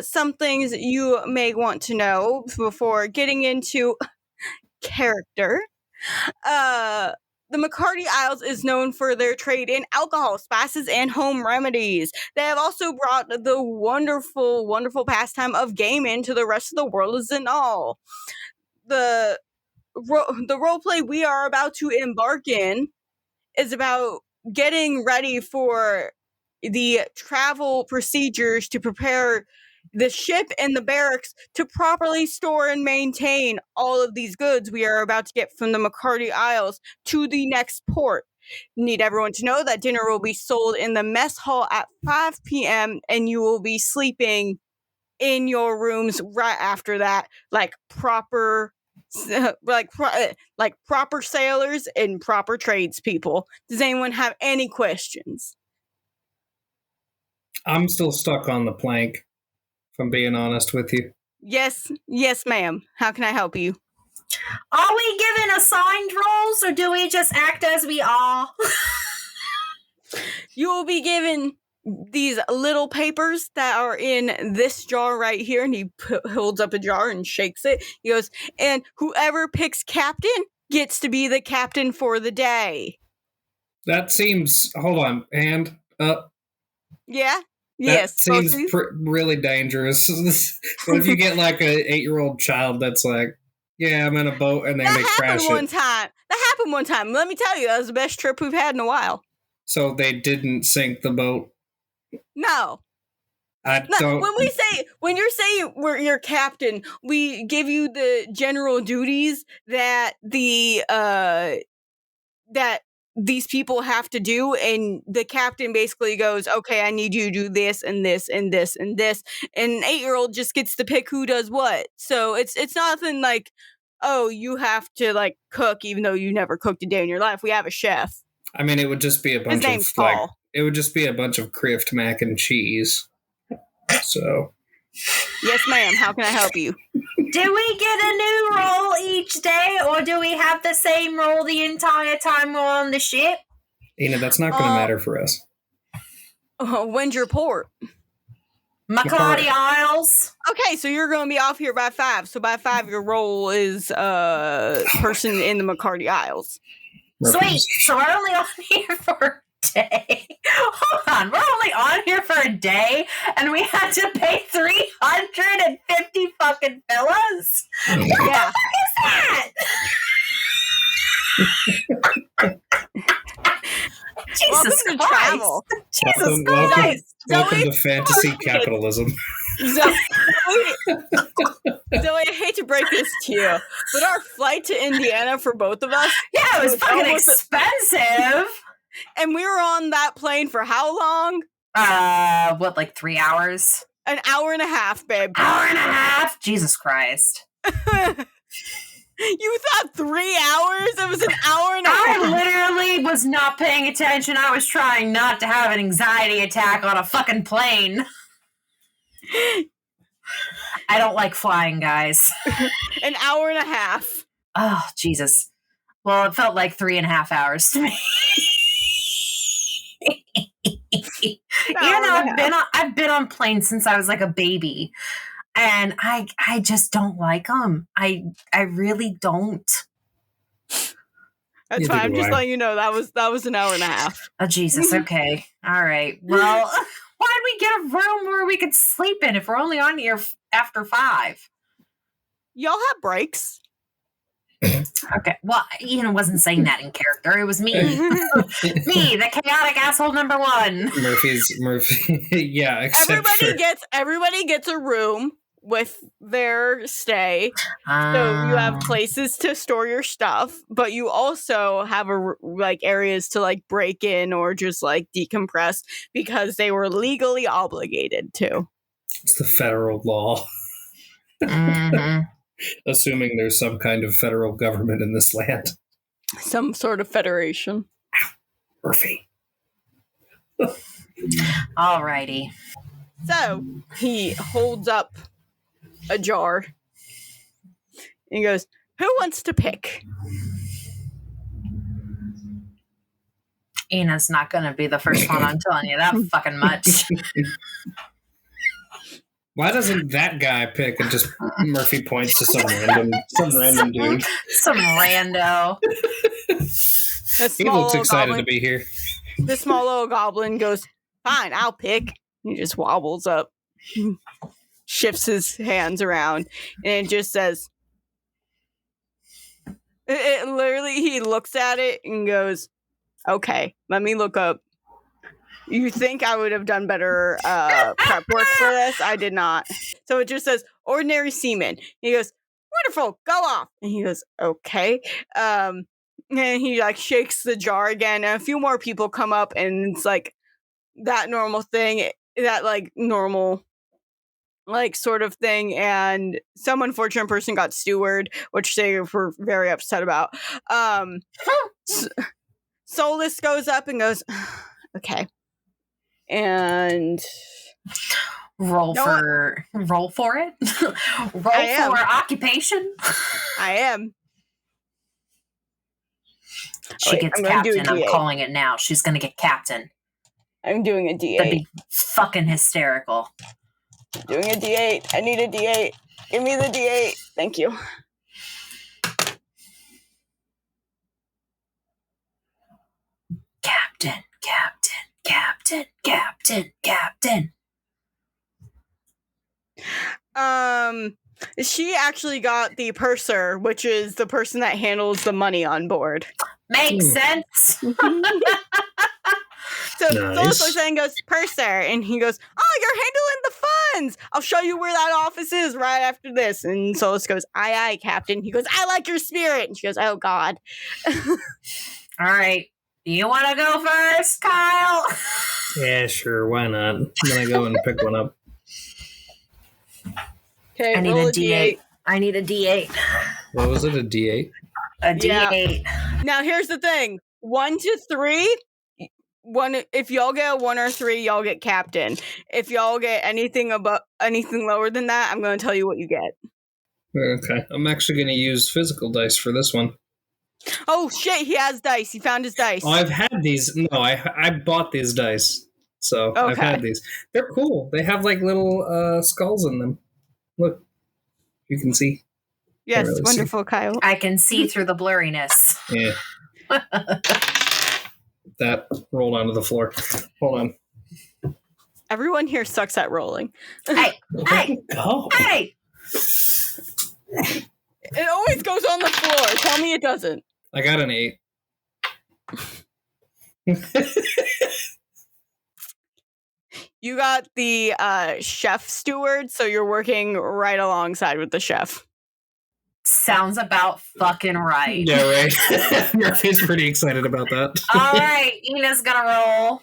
some things you may want to know before getting into character. The Macardi Isles is known for their trade in alcohol, spices, and home remedies. They have also brought the wonderful, wonderful pastime of gaming to the rest of the world of Zenall. The roleplay we are about to embark in is about getting ready for the travel procedures to prepare the ship and the barracks to properly store and maintain all of these goods we are about to get from the Macardi Isles to the next port. Need everyone to know that dinner will be sold in the mess hall at 5 p.m. and you will be sleeping in your rooms right after that, like proper proper sailors and proper tradespeople. Does anyone have any questions? I'm still stuck on the plank, if I'm being honest with you. Yes, ma'am. How can I help you? Are we given assigned roles, or do we just act as we are? You will be given these little papers that are in this jar right here, and he holds up a jar and shakes it. He goes, and whoever picks captain gets to be the captain for the day. That seems... Hold on. Hand up. Yeah? That seems really dangerous. What if you get like an 8-year-old child that's like, yeah, I'm in a boat, and then they crash it? That happened one time. Let me tell you, that was the best trip we've had in a while. So they didn't sink the boat? No. Don't... When you're saying we're your captain, we give you the general duties that that these people have to do, and the captain basically goes, okay, I need you to do this and this and this and this, and an 8-year-old just gets to pick who does what. So it's nothing like, oh, you have to like cook even though you never cooked a day in your life. We have a chef. I mean, it would just be a bunch His name's of like, Paul. it would just be a bunch of Kraft mac and cheese. So, yes, ma'am. How can I help you? Do we get a new role each day, or do we have the same role the entire time we're on the ship? Ina, that's not going to matter for us. When's your port? Macardi Isles. Okay, so you're going to be off here by 5. So by 5, your role is person in the Macardi Isles. Sweet. So we're only on here for a day. Hold on. We're only on here for a day, and we had to pay 350 fucking villas? What the fuck is that? Jesus Christ. Travel. Jesus Christ. Welcome to fantasy capitalism. Zoe, I hate to break this to you, but our flight to Indiana for both of us... Yeah, it was fucking expensive. And we were on that plane for how long? What, like 3 hours? An hour and a half, babe. Hour and a half? Jesus Christ. You thought 3 hours? It was an hour and a half. I literally was not paying attention. I was trying not to have an anxiety attack on a fucking plane. I don't like flying, guys. An hour and a half. Oh, Jesus. Well, it felt like 3.5 hours to me. Even though I've been on planes since I was like a baby, and I just don't like them. I really don't. That's fine. I'm just letting you know that was an hour and a half. Oh, Jesus. Okay. All right. Well, why did we get a room where we could sleep in if we're only on here after 5? Y'all have breaks. Okay. Well, Ian wasn't saying that in character. It was me. Me, the chaotic asshole number 1. Murphy. Yeah. Everybody gets a room with their stay. So you have places to store your stuff, but you also have areas to like break in or just like decompress because they were legally obligated to. It's the federal law. Mm-hmm. Assuming there's some kind of federal government in this land. Some sort of federation. Murphy. Alrighty. So he holds up a jar and he goes, who wants to pick? Ina's not going to be the first one, I'm telling you that fucking much. Why doesn't that guy pick and just Murphy points to some random dude? Some rando. He looks excited to be here. The small little goblin goes, fine, I'll pick. He just wobbles up, shifts his hands around, and it just says, it literally, he looks at it and goes, okay, let me look up. You think I would have done better prep work for this? I did not. So it just says, ordinary seaman. He goes, wonderful, go off. And he goes, okay. And he like shakes the jar again. And a few more people come up and it's like that normal thing, that like normal like sort of thing. And some unfortunate person got steward, which they were very upset about. Solus goes up and goes, okay. And Roll for it. Roll for occupation. I am. She gets captain. I'm calling it now. She's gonna get captain. I'm doing a D8. That'd be fucking hysterical. Doing a D8. I need a D8. Give me the D8. Thank you. Captain, captain, captain, captain, captain. She actually got the purser, which is the person that handles the money on board. Makes sense. So Solus looks at and goes, purser, and he goes, oh, you're handling the funds. I'll show you where that office is right after this. And Solus goes, aye, aye, captain. He goes, I like your spirit. And she goes, oh, God. All right. You want to go first, Kyle? Yeah, sure. Why not? I'm going to go and pick one up. Okay, I need a D8. I need a D8. What was it? A D8? A D8. Yeah. Now, here's the thing. 1 to 3... if y'all get a 1 or 3, y'all get captain. If y'all get anything lower than that, I'm going to tell you what you get. Okay. I'm actually going to use physical dice for this one. Oh, shit. He has dice. He found his dice. Oh, I've had these. No, I bought these dice. So okay. I've had these. They're cool. They have like little skulls in them. Look. You can see. Yes, really wonderful, see. Kyle. I can see through the blurriness. Yeah. That rolled onto the floor. Hold on. Everyone here sucks at rolling. Hey! Go. Hey! It always goes on the floor. Tell me it doesn't. I got an 8. You got the chef steward, so you're working right alongside with the chef. Sounds about fucking right. Yeah, right. Murphy's pretty excited about that. All right, Ina's gonna roll.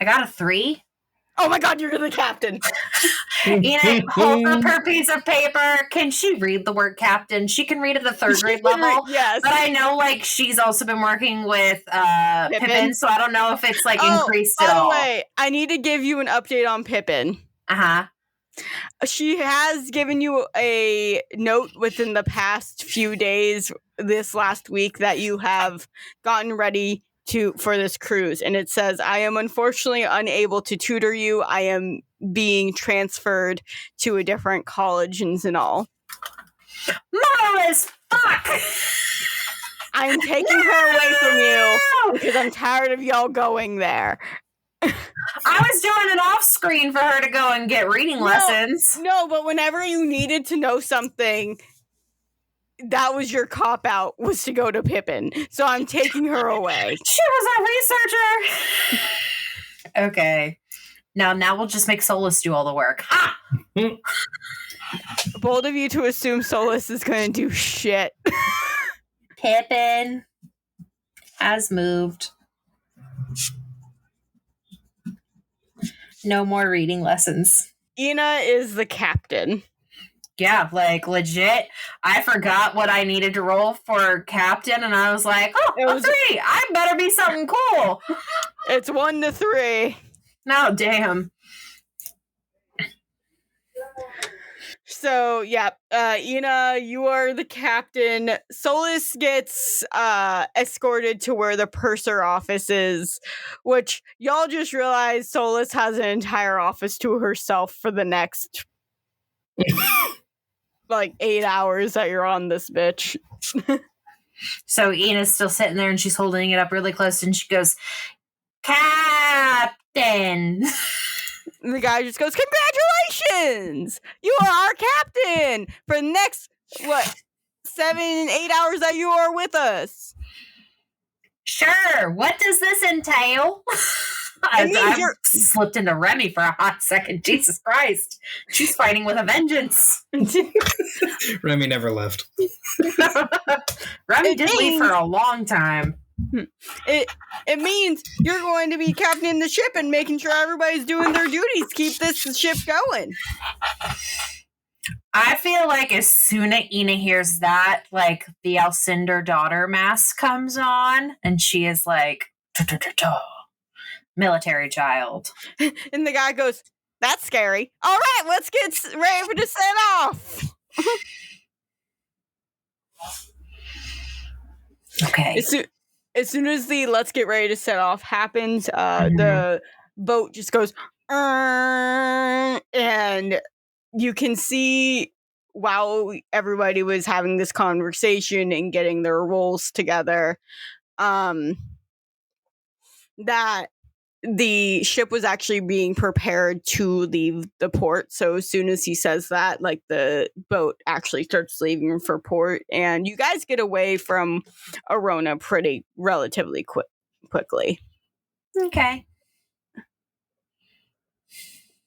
I got a 3. Oh my God, you're the captain. Ina holds up her piece of paper. Can she read the word captain? She can read at the 3rd grade level. Yes. But I know, like, she's also been working with Pippin, so I don't know if it's, like, increased at all. Wait, I need to give you an update on Pippin. Uh-huh. She has given you a note within the past few days, this last week, that you have gotten ready for this cruise, and it says, I am unfortunately unable to tutor you. I am being transferred to a different college in Zenall. Marvelous! Fuck! I'm taking her away from you because I'm tired of y'all going there. I was doing it off screen for her to go and get reading lessons. No, but whenever you needed to know something, that was your cop out, was to go to Pippin. So I'm taking her away. She was a researcher. Okay. Now we'll just make Solus do all the work. Ha! Bold of you to assume Solus is going to do shit. Pippin has moved. No more reading lessons. Ina is the captain. Yeah, like, legit. I forgot what I needed to roll for captain, and I was like, a 3! I better be something cool! It's 1 to 3. No, damn. So, yeah, Ina, you are the captain. Solus gets escorted to where the purser office is, which y'all just realized Solus has an entire office to herself for the next, 8 hours that you're on this bitch. So Ina's still sitting there, and she's holding it up really close, and she goes, Captain! And the guy just goes, congratulations! You are our captain for the next, 7, 8 hours that you are with us. Sure. What does this entail? I slipped into Remy for a hot second. Jesus Christ. She's fighting with a vengeance. Remy never left. Remy did leave for a long time. It means you're going to be captaining the ship and making sure everybody's doing their duties. Keep this ship going. I feel like as soon as Ina hears that, the Alcindor daughter mask comes on, and she is like, Military child. And the guy goes, "That's scary. All right, let's get ready to set off." Okay. As soon as the "let's get ready to set off" happens, the boat just goes, and you can see while everybody was having this conversation and getting their roles together, that the ship was actually being prepared to leave the port. So as soon as he says that, like, the boat actually starts leaving for port, and you guys get away from Arona relatively quickly. Okay.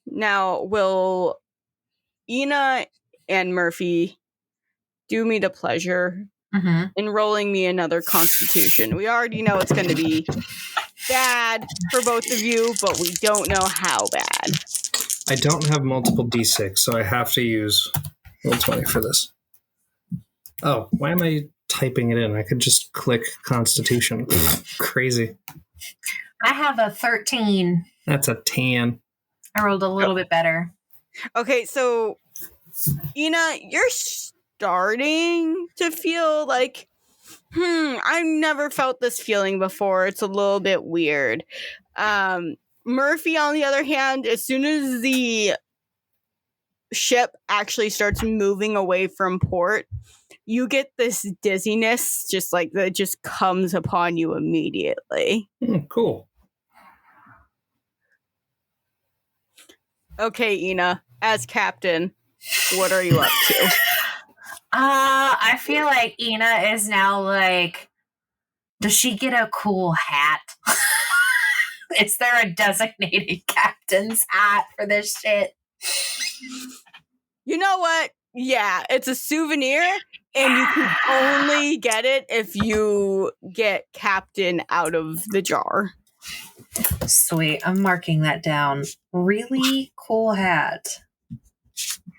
Now, will Ina and Murphy do me the pleasure in rolling me another Constitution? We already know it's going to be bad for both of you, but we don't know how bad. I don't have multiple D6, so I have to use Roll20 for this. Oh, why am I typing it in? I could just click Constitution. Crazy. I have a 13. That's a 10. I rolled a little bit better. Okay, so Ina, you're starting to feel like, I've never felt this feeling before. It's a little bit weird. Murphy, on the other hand, as soon as the ship actually starts moving away from port, you get this dizziness just like that just comes upon you immediately. Cool. Okay, Ina, as captain, what are you up to? I feel like Ina is now like, does she get a cool hat? Is there a designated captain's hat for this shit? You know what? Yeah, it's a souvenir, and you can only get it if you get captain out of the jar. Sweet. I'm marking that down. Really cool hat.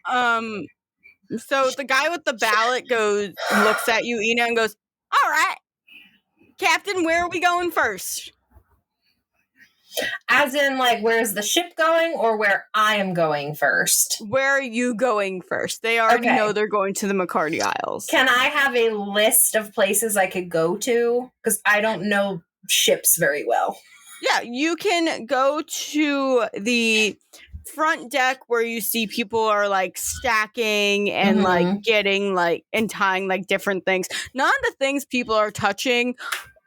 So the guy with the ballot looks at you, Ina, and goes, "All right, Captain, where are we going first?" As in, like, where's the ship going, or where I am going first? Where are you going first? They already know they're going to the Macardi Isles. Can I have a list of places I could go to? Because I don't know ships very well. Yeah, you can go to the front deck where you see people are like stacking and like getting like and tying like different things. None of the things people are touching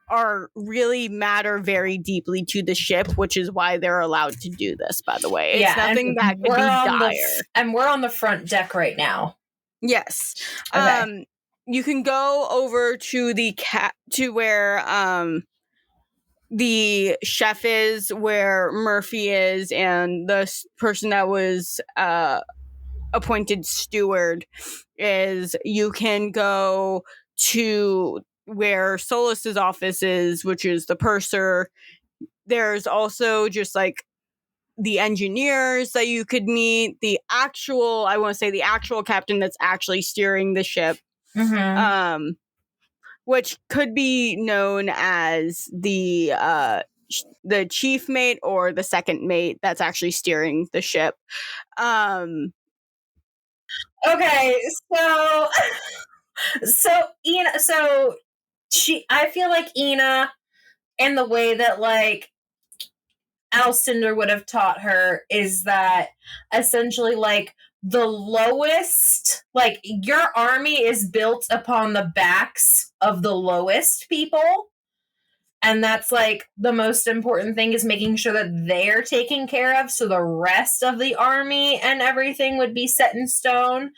are really matter very deeply to the ship, which is why they're allowed to do this, by the way. It's nothing that could be dire. And we're on the front deck right now. Yes. Okay. You can go over to the where the chef is, where Murphy is, and the person that was appointed steward is. You can go to where Solus's office is, which is the purser. There's also just like the engineers that you could meet, the actual captain that's actually steering the ship, which could be known as the chief mate or the second mate that's actually steering the ship. Okay, so Ina, I feel like Ina, and the way that like Alcindor would have taught her, is that essentially like the lowest, like your army is built upon the backs of the lowest people. And that's like the most important thing, is making sure that they're taken care of. So the rest of the army and everything would be set in stone.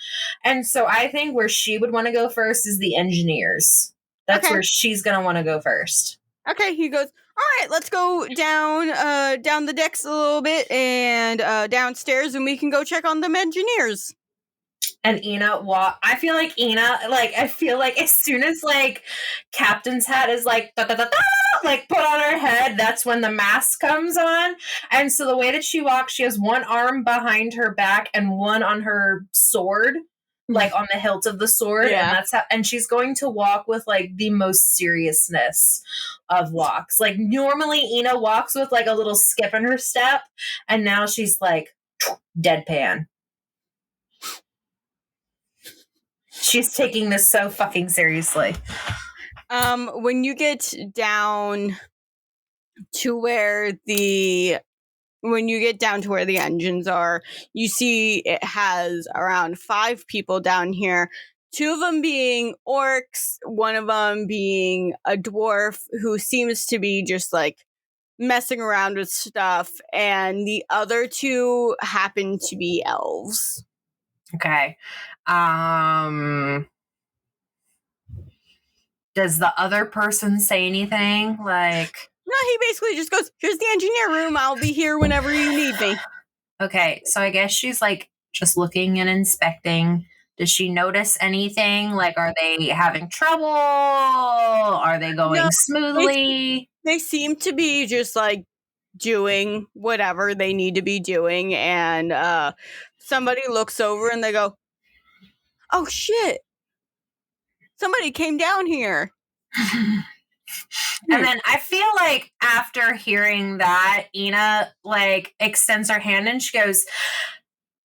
And so I think where she would want to go first is the engineers. That's where she's going to want to go first. Okay, he goes, all right, let's go down the decks a little bit and downstairs, and we can go check on them engineers. And Ina, I feel like as soon as like captain's hat is like like put on her head, that's when the mask comes on. And so the way that she walks, she has one arm behind her back and one on her sword, like on the hilt of the sword, and that's how. And she's going to walk with like the most seriousness of walks. Like normally, Ina walks with like a little skip in her step, and now she's like deadpan. She's taking this so fucking seriously. When you get down to where the engines are, you see it has around 5 people down here. 2 of them being orcs, one of them being a dwarf who seems to be just like messing around with stuff, and the other 2 happen to be elves. Okay. Does the other person say anything? Like, no, he basically just goes, here's the engineer room. I'll be here whenever you need me. Okay, so I guess she's like just looking and inspecting. Does she notice anything? Like, are they having trouble? Are they going smoothly? They seem to be just like doing whatever they need to be doing. And somebody looks over and they go, oh shit. Somebody came down here. And then I feel like after hearing that, Ina like extends her hand and she goes,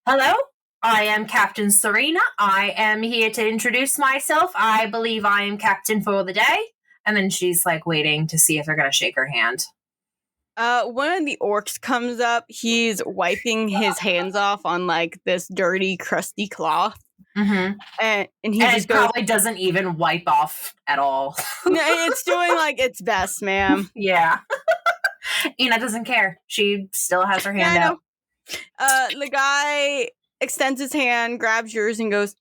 hello, I am Captain Serena. I am here to introduce myself. I believe I am captain for the day. And then she's like waiting to see if they're going to shake her hand. One of the orcs comes up. He's wiping his hands off on like this dirty, crusty cloth. Mm-hmm. And he and just it probably doesn't even wipe off at all. No, it's doing like its best, ma'am. Yeah. Ina doesn't care. She still has her hand out. The guy extends his hand, grabs yours, and goes,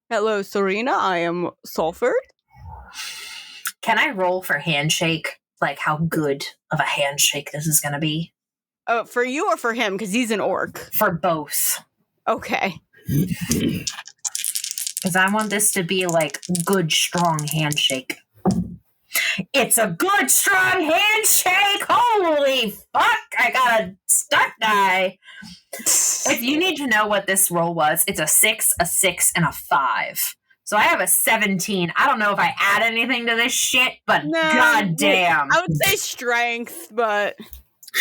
hello, Serena. I am Salford. Can I roll for handshake? Like how good of a handshake this is going to be? For you or for him? Because he's an orc. For both. Okay. Because I want this to be like good, strong handshake. It's a good, strong handshake! Holy fuck! I got a stuck die. If you need to know what this roll was, it's a 6, a 6, and a 5. So I have a 17. I don't know if I add anything to this shit, but goddamn. I would say strength, but...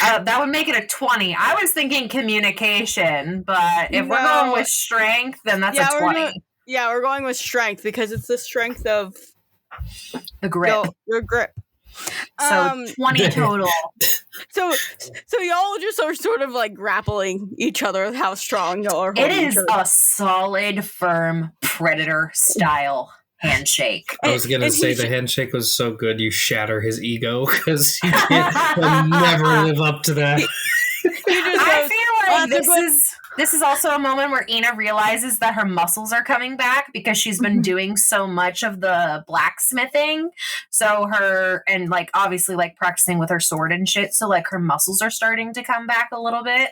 that would make it a 20. I was thinking communication, but if we're going with strength, then that's a 20. We're going with strength because it's the strength of the grip. Your grip. So 20 total. So y'all just are sort of like grappling each other with how strong y'all are. It is a solid, firm predator style handshake. I was gonna say the handshake was so good you shatter his ego because he can never live up to that. I feel like this is also a moment where Ina realizes that her muscles are coming back because she's been doing so much of the blacksmithing. So and like obviously like practicing with her sword and shit. So like her muscles are starting to come back a little bit.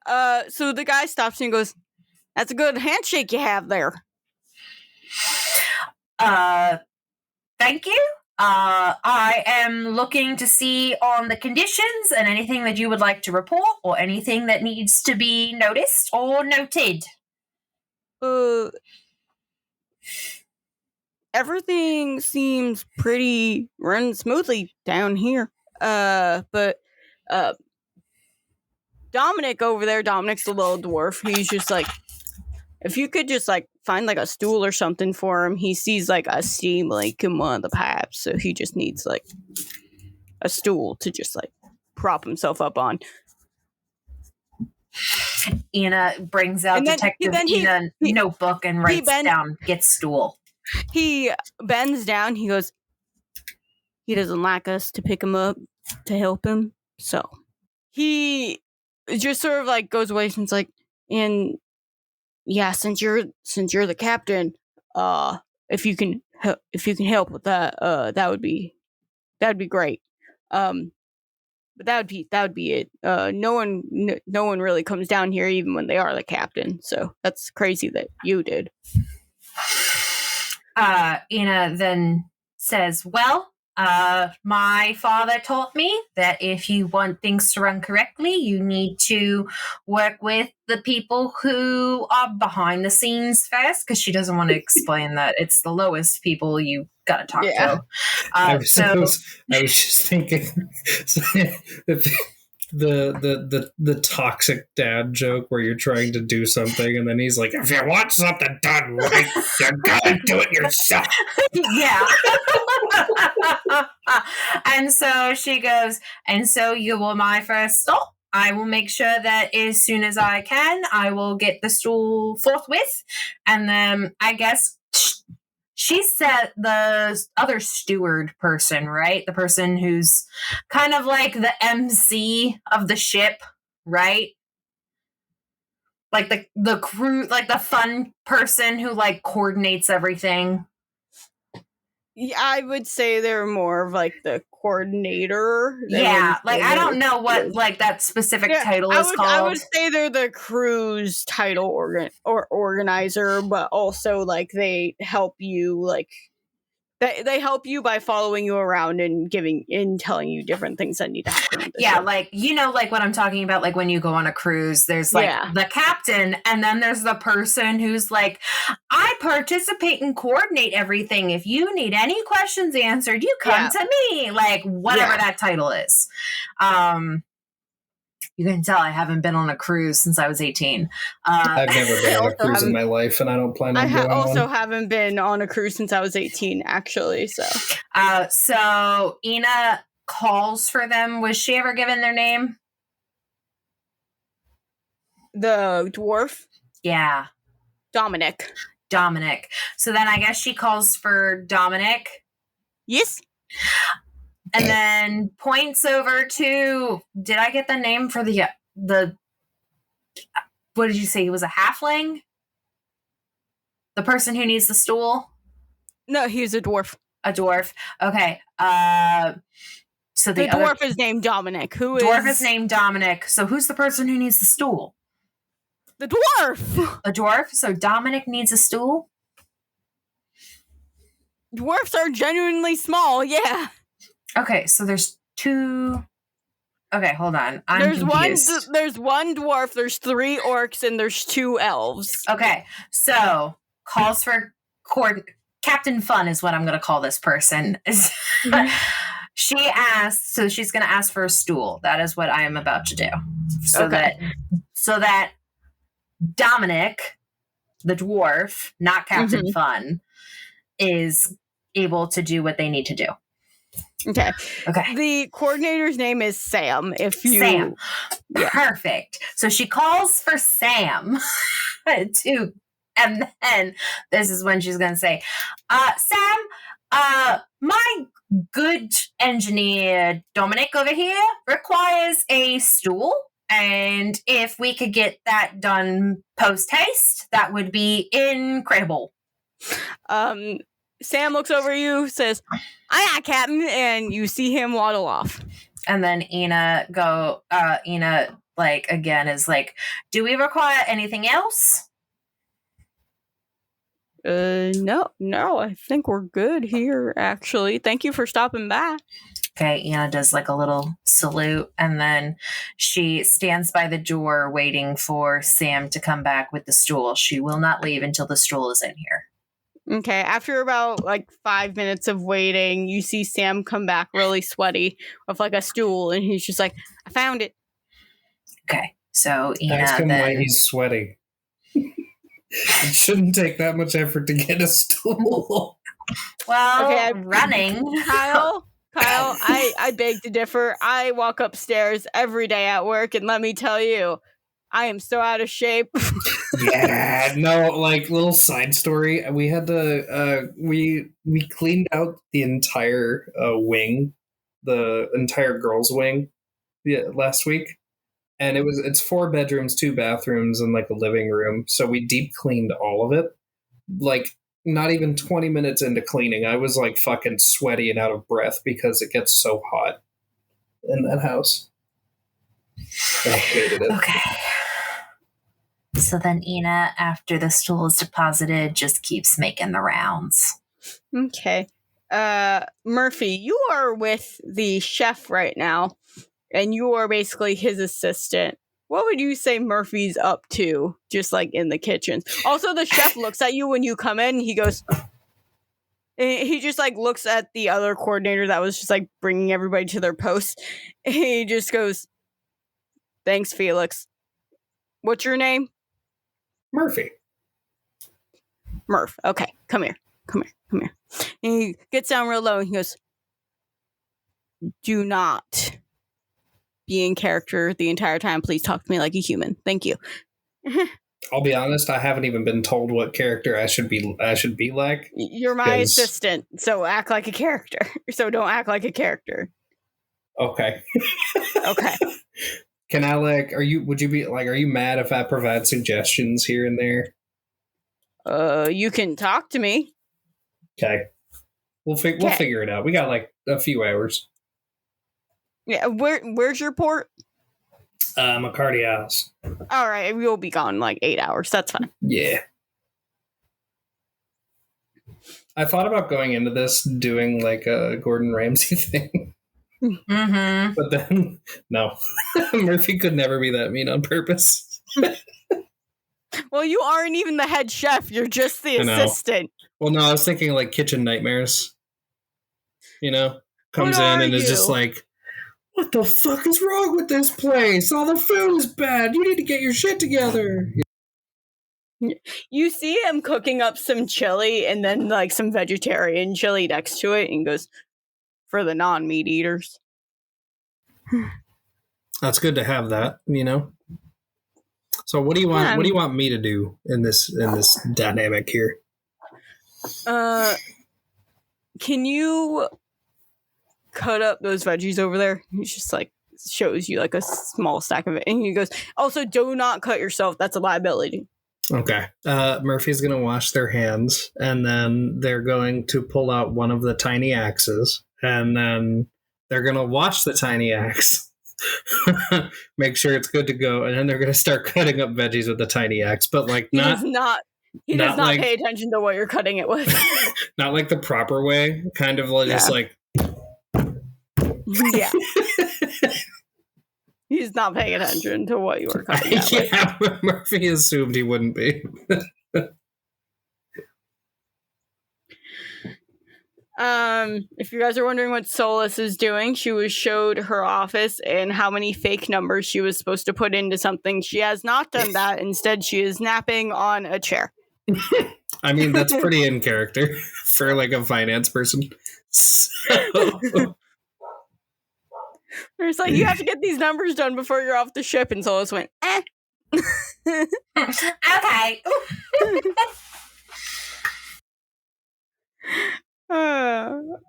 So the guy stops and goes, that's a good handshake you have there. Thank you. I am looking to see on the conditions and anything that you would like to report or anything that needs to be noticed or noted. Everything seems pretty running smoothly down here. But Dominic over there, Dominic's the little dwarf. He's just like, if you could just like find like a stool or something for him. He sees like a steam like in one of the pipes, so he just needs like a stool to just like prop himself up on. Ina brings out Detective Ina notebook and writes down, get stool. He bends down, he goes, he doesn't like us to pick him up to help him, so he just sort of like goes away and it's like, and yeah, since you're the captain, if you can help with that, that'd be great. But that would be it. No one really comes down here even when they are the captain. So that's crazy that you did. Ina then says, well, My father taught me that if you want things to run correctly, you need to work with the people who are behind the scenes first, because she doesn't want to explain that it's the lowest people you got to talk to. I was just thinking the toxic dad joke where you're trying to do something and then he's like, if you want something done right, you gotta do it yourself. Yeah. And so she goes, and so you were my first stop. I will make sure that as soon as I can, I will get the stool forthwith. And then I guess she said the other steward person, right? The person who's kind of like the MC of the ship, right? Like the crew, like the fun person who like coordinates everything. Yeah, I would say they're more of like the coordinator. Yeah, like I don't know what like that specific title is called. I would say they're the crew's title organizer, but also like they help you like they help you by following you around and telling you different things that need to happen. Yeah, like like what I'm talking about, like when you go on a cruise, there's like the captain, and then there's the person who's like, I participate and coordinate everything. If you need any questions answered, you come to me. Like whatever that title is. You can tell I haven't been on a cruise since I was 18. I've never been on a cruise in my life, and I don't plan on going also on. haven't been on a cruise since I was 18, actually. So Ina calls for them. Was she ever given their name? The dwarf? Yeah. Dominic. So then I guess she calls for Dominic. Yes. And then points over to, did I get the name for the what did you say? He was a halfling? The person who needs the stool? No, he's a dwarf. A dwarf. Okay. So the dwarf is named Dominic. Dwarf is named Dominic. So who's the person who needs the stool? The dwarf. A dwarf? So Dominic needs a stool? Dwarfs are genuinely small, yeah. Okay, so there's two. Okay, hold on. There's one dwarf, there's 3 orcs, and there's 2 elves. Okay, so calls for Captain Fun is what I'm going to call this person. She asked, so she's going to ask for a stool. That is what I am about to do. So that Dominic, the dwarf, not Captain Fun, is able to do what they need to do. Okay. The coordinator's name is Sam. Sam. Yeah. Perfect. So she calls for Sam to, and then this is when she's going to say, Sam, my good engineer Dominic over here requires a stool. And if we could get that done post haste, that would be incredible. Sam looks over you, says, "Aye, Captain," and you see him waddle off. And then Ina like again is like, "Do we require anything else?" No, I think we're good here, actually. Thank you for stopping by. Okay, Ina does like a little salute, and then she stands by the door waiting for Sam to come back with the stool. She will not leave until the stool is in here. Okay, after about like 5 minutes of waiting, you see Sam come back really sweaty with like a stool, and he's just like, "I found it." Okay, so Ina ask him why he's sweaty. It shouldn't take that much effort to get a stool. Well, running. Kyle, I beg to differ. I walk upstairs every day at work, and let me tell you, I am so out of shape. Yeah, no, like little side story. We had to we cleaned out the entire wing, the entire girls' wing, last week, and it's 4 bedrooms, 2 bathrooms, and like a living room. So we deep cleaned all of it. Like not even 20 minutes into cleaning, I was like fucking sweaty and out of breath because it gets so hot in that house. I hated it. Okay. So then Ina, after the stool is deposited, just keeps making the rounds. Okay. Murphy, you are with the chef right now, and you are basically his assistant. What would you say Murphy's up to, just like in the kitchen? Also, the chef looks at you when you come in. He goes, he just like looks at the other coordinator that was just like bringing everybody to their post. He just goes, "Thanks, Felix. What's your name?" Murphy. Murph. Okay, come here. And he gets down real low and he goes, "Do not be in character the entire time. Please talk to me like a human. Thank you." I'll be honest, I haven't even been told what character I should be like. You're my assistant, so act like a character. So don't act like a character. Okay. Okay. Can I are you mad if I provide suggestions here and there? You can talk to me. Okay. We'll figure it out. We got like a few hours. Yeah, where's your port? Macardi Isles. All right, we'll be gone in like 8 hours. That's fine. Yeah. I thought about going into this doing like a Gordon Ramsay thing. Mm-hmm. But then, no. Murphy could never be that mean on purpose. Well, you aren't even the head chef. You're just the assistant. Well, no, I was thinking like Kitchen Nightmares. Comes in and is just like, what the fuck is wrong with this place? All the food is bad. You need to get your shit together. You see him cooking up some chili and then like some vegetarian chili next to it and goes, "For the non-meat eaters." That's good to have that, So what do you want? What do you want me to do in this dynamic here? Can you cut up those veggies over there? He's just like shows you like a small stack of it, and he goes, "Also, do not cut yourself. That's a liability." Okay. Murphy's gonna wash their hands, and then they're going to pull out one of the tiny axes, and then they're gonna wash the tiny axe, make sure it's good to go, and then they're gonna start cutting up veggies with the tiny axe. But like He does not pay attention to what you're cutting it with. Not like the proper way, kind of just like. Yeah. He's not paying attention to what you were cutting that with. Murphy assumed he wouldn't be. If you guys are wondering what Solus is doing, she was showed her office and how many fake numbers she was supposed to put into something. She has not done that. Instead, she is napping on a chair. I mean, that's pretty in character for like a finance person. So. It's like, you have to get these numbers done before you're off the ship, and Solus went, eh. Okay.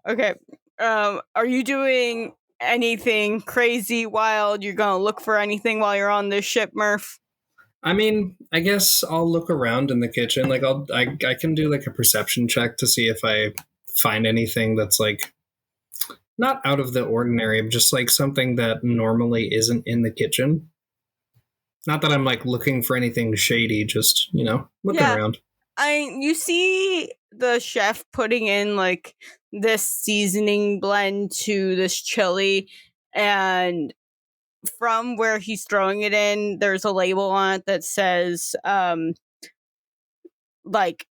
Okay. Are you doing anything crazy, wild? You're gonna look for anything while you're on this ship, Murph? I mean, I guess I'll look around in the kitchen. Like I can do like a perception check to see if I find anything that's like not out of the ordinary, but just like something that normally isn't in the kitchen. Not that I'm like looking for anything shady, just, looking around. You see the chef putting in like this seasoning blend to this chili, and from where he's throwing it in, there's a label on it that says like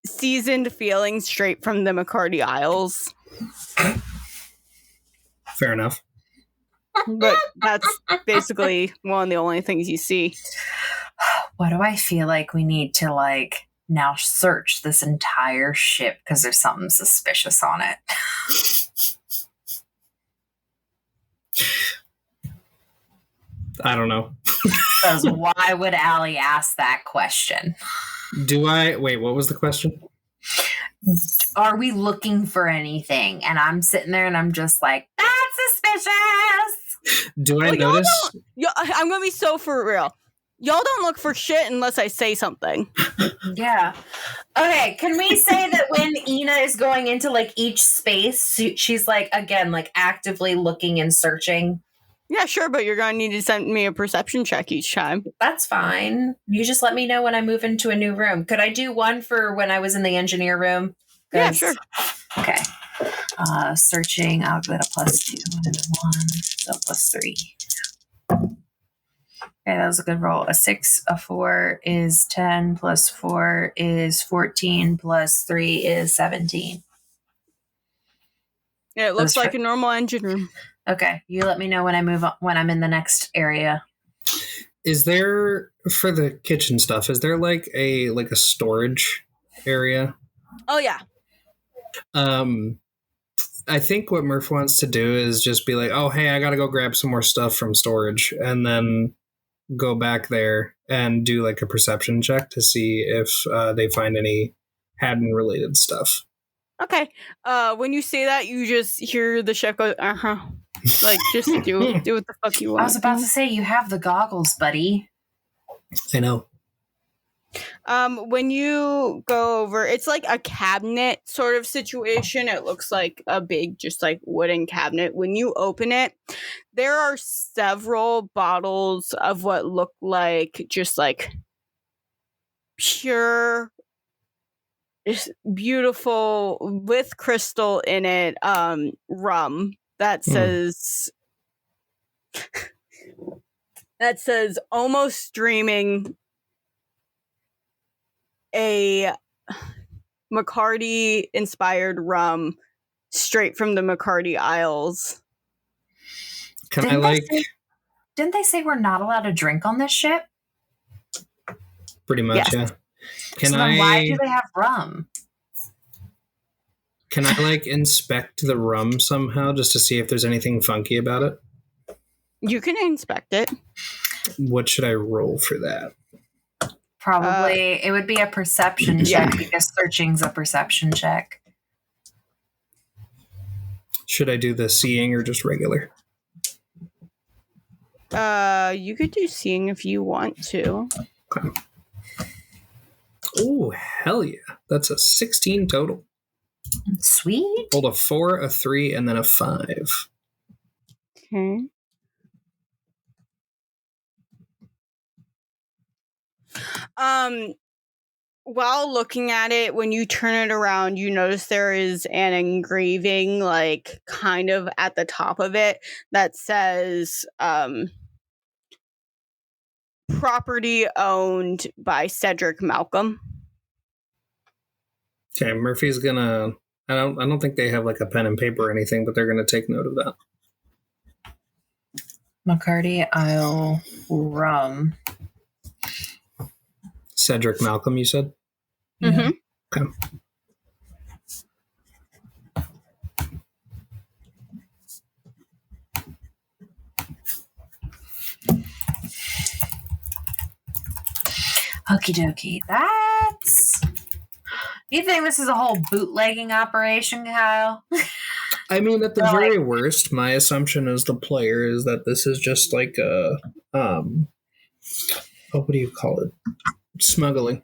seasoned feelings straight from the Macardi Isles. Fair enough. But that's basically one of the only things you see. What do I feel like we need to like now search this entire ship because there's something suspicious on it? I don't know. Because why would Allie ask that question? Wait, what was the question? Are we looking for anything? And I'm sitting there and I'm just like, that's suspicious. Do I notice? I'm going to be so for real. Y'all don't look for shit unless I say something. Yeah. Okay, can we say that when Ina is going into like each space, she's like, again, like actively looking and searching? Yeah, sure, but you're going to need to send me a perception check each time. That's fine. You just let me know when I move into a new room. Could I do one for when I was in the engineer room? Yeah, sure. Okay. Searching, I'll get a +2 and a 1, so +3. Okay, that was a good roll. A 6, a 4 is 10, +4 is 14, +3 is 17. Yeah, it looks like a normal engine room. Okay, you let me know when I move on, when I'm in the next area. Is there, for the kitchen stuff, is there like a storage area? Oh yeah. I think what Murph wants to do is just be like, oh, hey, I gotta go grab some more stuff from storage, and then go back there and do like a perception check to see if they find any Haddon related stuff. Okay. When you say that, you just hear the chef go, like, just do what the fuck you want. I was about to say, you have the goggles, buddy. I know. When you go over, it's like a cabinet sort of situation. It looks like a big, just like wooden cabinet. When you open it, there are several bottles of what look like just like pure, just beautiful with crystal in it, rum that says almost streaming a Macardi inspired rum straight from the Macardi Isles. Didn't they say we're not allowed to drink on this ship? Pretty much, yes. Yeah. Then why do they have rum? Can I like inspect the rum somehow just to see if there's anything funky about it? You can inspect it. What should I roll for that? Probably it would be a perception check because searching's a perception check. Should I do the seeing or just regular? You could do seeing if you want to. Okay. Oh, hell yeah. That's a 16 total. Sweet. Rolled a 4, a 3, and then a 5. Okay. While looking at it, when you turn it around, you notice there is an engraving, like, kind of at the top of it that says, property owned by Cedric Malcolm. Okay, Murphy's gonna... I don't think they have, like, a pen and paper or anything, but they're gonna take note of that. Macardi Isle rum. Cedric Malcolm, you said? Mm-hmm. Okay. Okie dokie. That's... You think this is a whole bootlegging operation, Kyle? I mean, at the very worst, my assumption as the player is that this is just like a... what do you call it? Smuggling.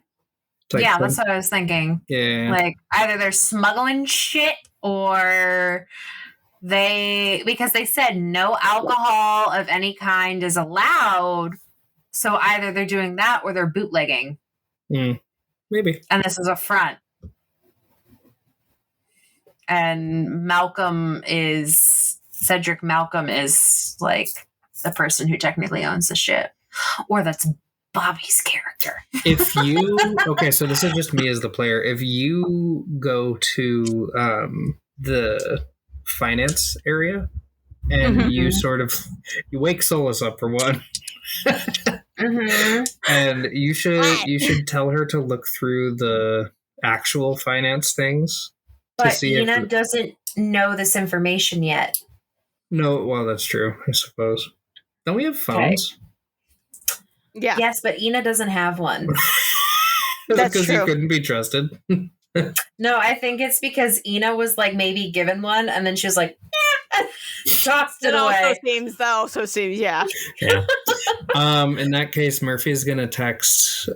Yeah, that's what I was thinking. Yeah. Like, either they're smuggling shit or because they said no alcohol of any kind is allowed. So either they're doing that or they're bootlegging. Maybe. And this is a front. And Cedric Malcolm is like the person who technically owns the ship. Or that's Bobby's character. If you... Okay, so this is just me as the player. If you go to the finance area and you sort of... You wake Solus up for one. And you should tell her to look through the actual finance things. But Ina doesn't know this information yet. No, well, that's true, I suppose. Don't we have phones? Okay. Yeah. Yes, but Ina doesn't have one. That's because true. You couldn't be trusted. No, I think it's because Ina was like maybe given one, and then she was like, tossed it away. That also seems, yeah. In that case, Murphy's gonna text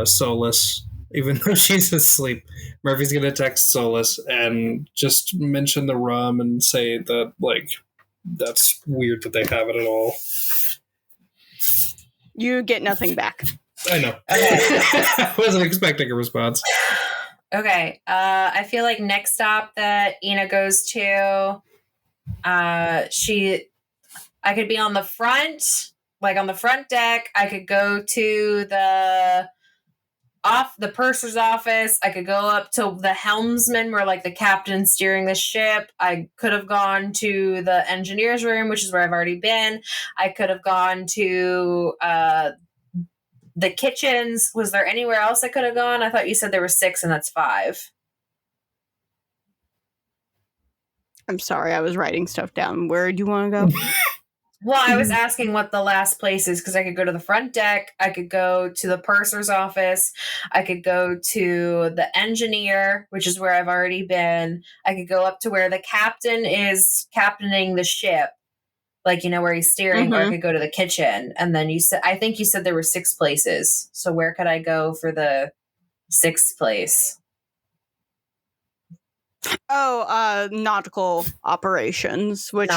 Solus, even though she's asleep. Murphy's gonna text Solus and just mention the rum and say that, like, that's weird that they have it at all. You get nothing back. I know. I wasn't expecting a response. Okay. I feel like next stop that Ina goes to, I could be on the front, like on the front deck. I could go to the purser's office. I could go up to the helmsman, where like the captain's steering the ship. I could have gone to the engineer's room, which is where I've already been. I could have gone to the kitchens. Was there anywhere else I could have gone? I thought you said there were 6, and that's 5. I'm sorry, I was writing stuff down. Where do you want to go? Well, I was asking what the last place is, because I could go to the front deck, I could go to the purser's office, I could go to the engineer, which is where I've already been. I could go up to where the captain is captaining the ship, like, where he's steering, or I could go to the kitchen. And then I think you said there were 6 places. So where could I go for the 6th place? Nautical operations, which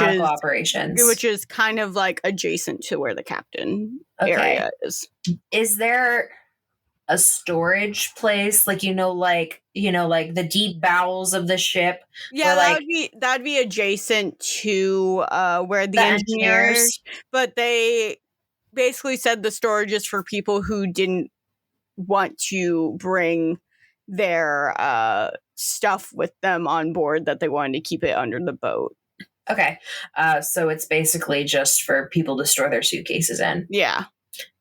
is kind of like adjacent to where the captain area is. Is there a storage place, like like the deep bowels of the ship? Yeah, that'd be adjacent to where the engineers. But they basically said the storage is for people who didn't want to bring their stuff with them on board, that they wanted to keep it under the boat. Okay. So it's basically just for people to store their suitcases in. Yeah.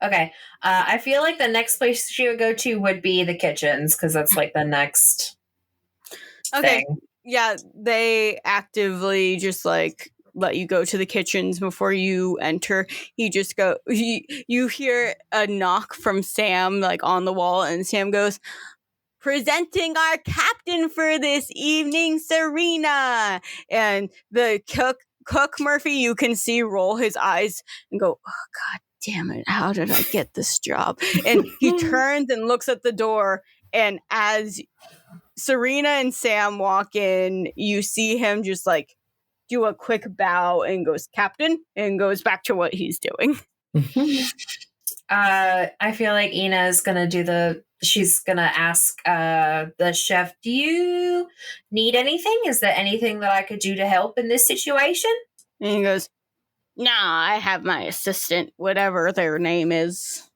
Okay. I feel like the next place she would go to would be the kitchens, because that's like the next thing. Yeah, they actively just like let you go to the kitchens before you enter. You just go, you hear a knock from Sam, like on the wall, and Sam goes, "Presenting our captain for this evening, Serena." And the cook Murphy, you can see roll his eyes and go, "Oh, God damn it, how did I get this job?" And he turns and looks at the door, and as Serena and Sam walk in, you see him just like do a quick bow and goes, "Captain," and goes back to what he's doing. I feel like Ina is gonna she's gonna ask the chef, "Do you need anything? Is there anything that I could do to help in this situation?" And he goes, "Nah, I have my assistant, whatever their name is."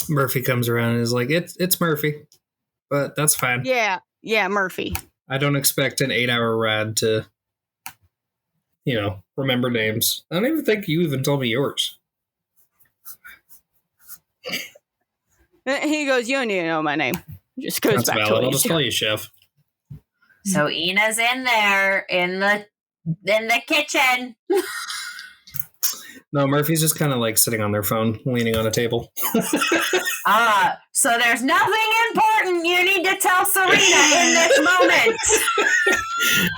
Murphy comes around and is like, it's Murphy, but that's fine. Yeah, Murphy. I don't expect an 8-hour ride to, remember names. I don't even think you even told me yours. He goes, "You don't need to know my name." Just goes That's back valid. to what I'll just call you Chef. So Ina's in there in the kitchen. No, Murphy's just kind of like sitting on their phone, leaning on a table. So there's nothing important you need to tell Serena in this moment.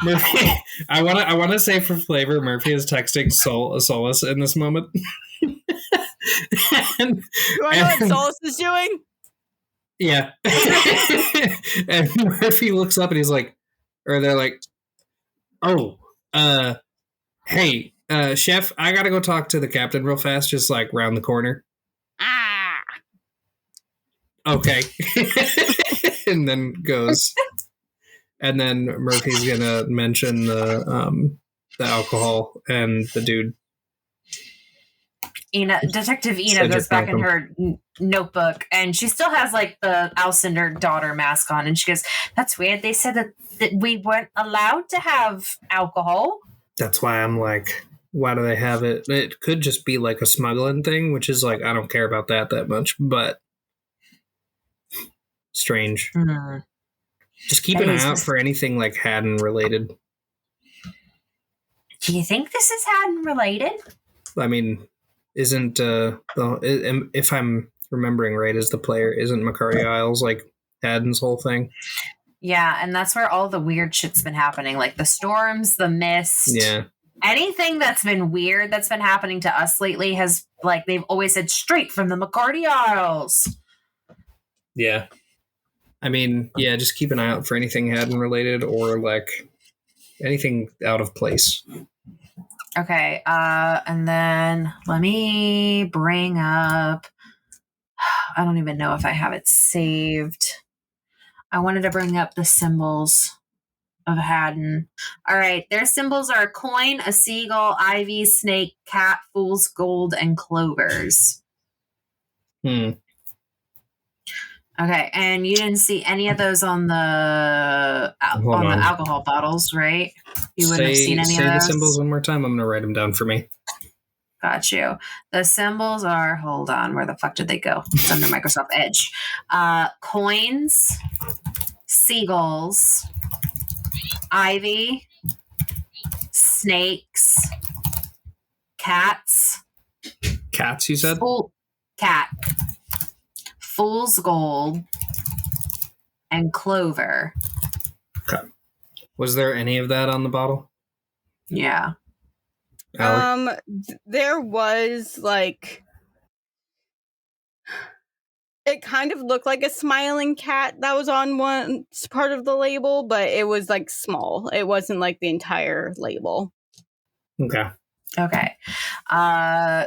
Murphy, I want to say for flavor, Murphy is texting Solus in this moment. You want to know what Solus is doing? Yeah. And Murphy looks up and he's like, or they're like, "Oh, hey, chef, I gotta go talk to the captain real fast, just like round the corner." Ah. Okay. And then goes. And then Murphy's gonna mention the alcohol and the dude. Detective Ina goes back in her notebook, and she still has like the Alcindor daughter mask on, and she goes, "That's weird. They said that we weren't allowed to have alcohol." That's why I'm like, why do they have it? It could just be like a smuggling thing, which is like, I don't care about that much, but strange. Mm. Just keep an eye out for anything like Haddon related. Do you think this is Haddon related? I mean, isn't if I'm remembering right as the player, isn't Macardi Isles like Haddon's whole thing? Yeah, and that's where all the weird shit's been happening, like the storms, the mist. Yeah. Anything that's been weird that's been happening to us lately has, like, they've always said straight from the Macardi Isles. Yeah. I mean, yeah, just keep an eye out for anything Haddon related or like anything out of place. Okay, and then let me bring up I don't even know if I have it saved. I wanted to bring up the symbols of Haddon. All right. Their symbols are a coin, a seagull, ivy, snake, cat, fool's gold, and clovers. Okay, and you didn't see any of those on the alcohol bottles, right? You wouldn't have seen any of those. Say the symbols one more time. I'm going to write them down for me. Got you. The symbols are, hold on, where the fuck did they go? It's under Microsoft Edge. Coins, seagulls, ivy, snakes, cats. Cats, you said? Cat. Fool's gold, and clover. Okay. Was there any of that on the bottle? Yeah. Alec? There was like, it kind of looked like a smiling cat that was on one part of the label, but it was like small. It wasn't like the entire label. Okay.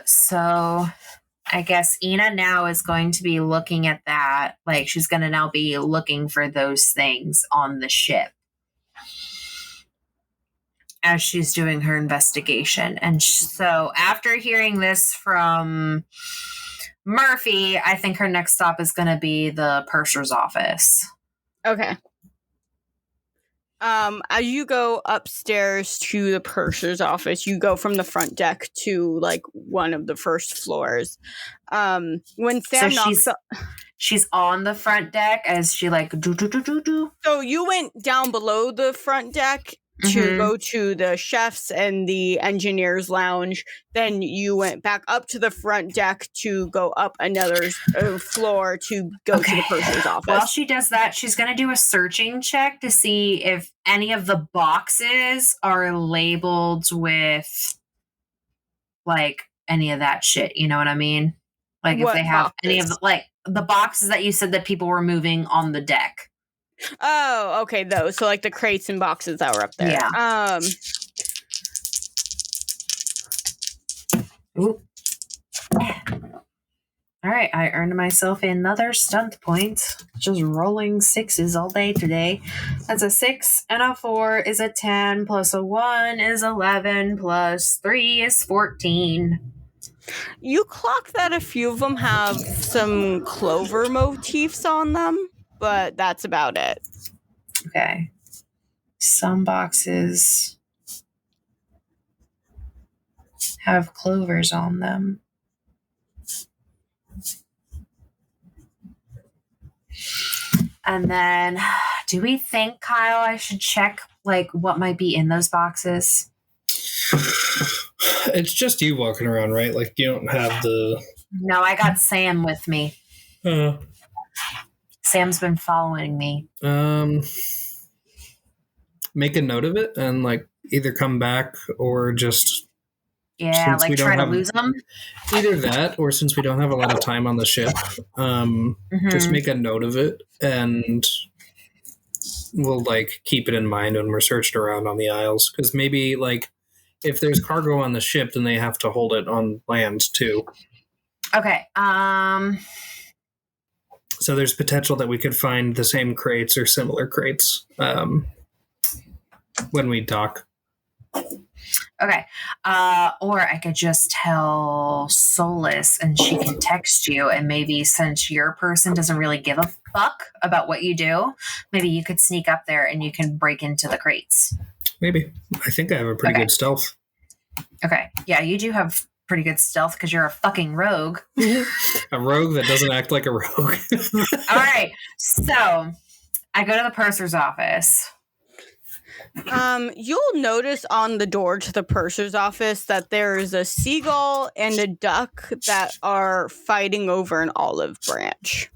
So I guess Ina now is going to be looking at that. Like, she's going to now be looking for those things on the ship as she's doing her investigation. And so after hearing this from Murphy, I think her next stop is going to be the purser's office. Okay. As you go upstairs to the purser's office, you go from the front deck to like one of the first floors. When Sam knocks up, she's on the front deck as she like do. So you went down below the front deck to go to the chef's and the engineer's lounge. Then you went back up to the front deck to go up another floor to go to the purser's office. While she does that, she's going to do a searching check to see if any of the boxes are labeled with like any of that shit. You know what I mean? Like if they have any of the boxes that you said that people were moving on the deck. Oh, okay, those. So like the crates and boxes that were up there. Yeah. Ooh. All right, I earned myself another stunt point. Just rolling 6s all day today. That's a 6 and a 4 is a 10 plus a 1 is 11 plus 3 is 14. You clock that a few of them have some clover motifs on them, but that's about it. Okay. Some boxes have clovers on them. And then, do we think, Kyle, I should check like what might be in those boxes? It's just you walking around, right? Like you don't have the... No, I got Sam with me. Sam's been following me. Make a note of it and like either come back or just... Yeah, like try to lose them? Either that or since we don't have a lot of time on the ship, just make a note of it and we'll like keep it in mind when we're searching around on the Isles. Because maybe like if there's cargo on the ship, then they have to hold it on land too. Okay. So there's potential that we could find the same crates or similar crates when we dock. Okay. Or I could just tell Solus and she can text you, and maybe since your person doesn't really give a fuck about what you do, maybe you could sneak up there and you can break into the crates. Maybe. I think I have a pretty good stealth. Okay. Yeah, you do have pretty good stealth because you're a fucking rogue. A rogue that doesn't act like a rogue. All right. So I go to the purser's office. You'll notice on the door to the purser's office that there is a seagull and a duck that are fighting over an olive branch.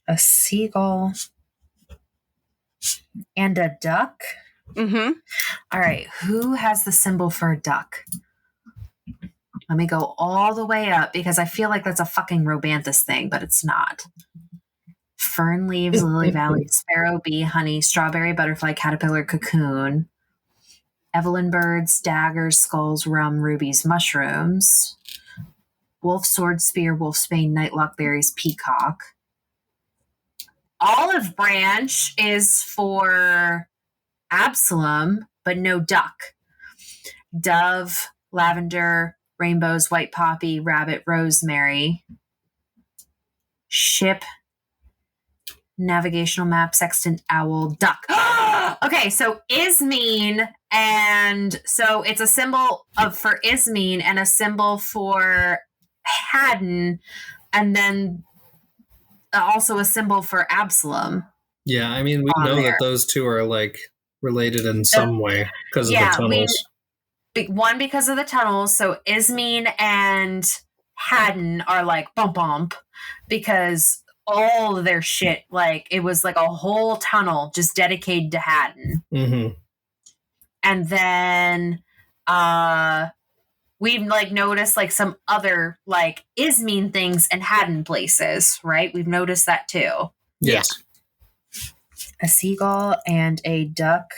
A seagull and a duck? Mm-hmm. All right. Who has the symbol for a duck? Let me go all the way up because I feel like that's a fucking Robanthus thing, but it's not. Fern leaves, lily valley, sparrow, bee, honey, strawberry, butterfly, caterpillar, cocoon, Evelyn birds, daggers, skulls, rum, rubies, mushrooms, wolf sword, spear, wolfsbane, nightlock berries, peacock. Olive branch is for Absalom, but no duck. Dove, lavender, rainbows, white poppy, rabbit, rosemary. Ship, navigational map, sextant, owl, duck. Okay, so Ismene, and so it's a symbol for Ismene and a symbol for Haddon, and then also a symbol for Absalom. Yeah, I mean, we know that those two are like related in some way because of the tunnels. One because of the tunnels, so Ismene and Haddon are like bump because all of their shit, like it was like a whole tunnel just dedicated to Haddon. Mm-hmm. And then we've like noticed like some other like Ismene things and Haddon places, right? We've noticed that too. Yes. A seagull and a duck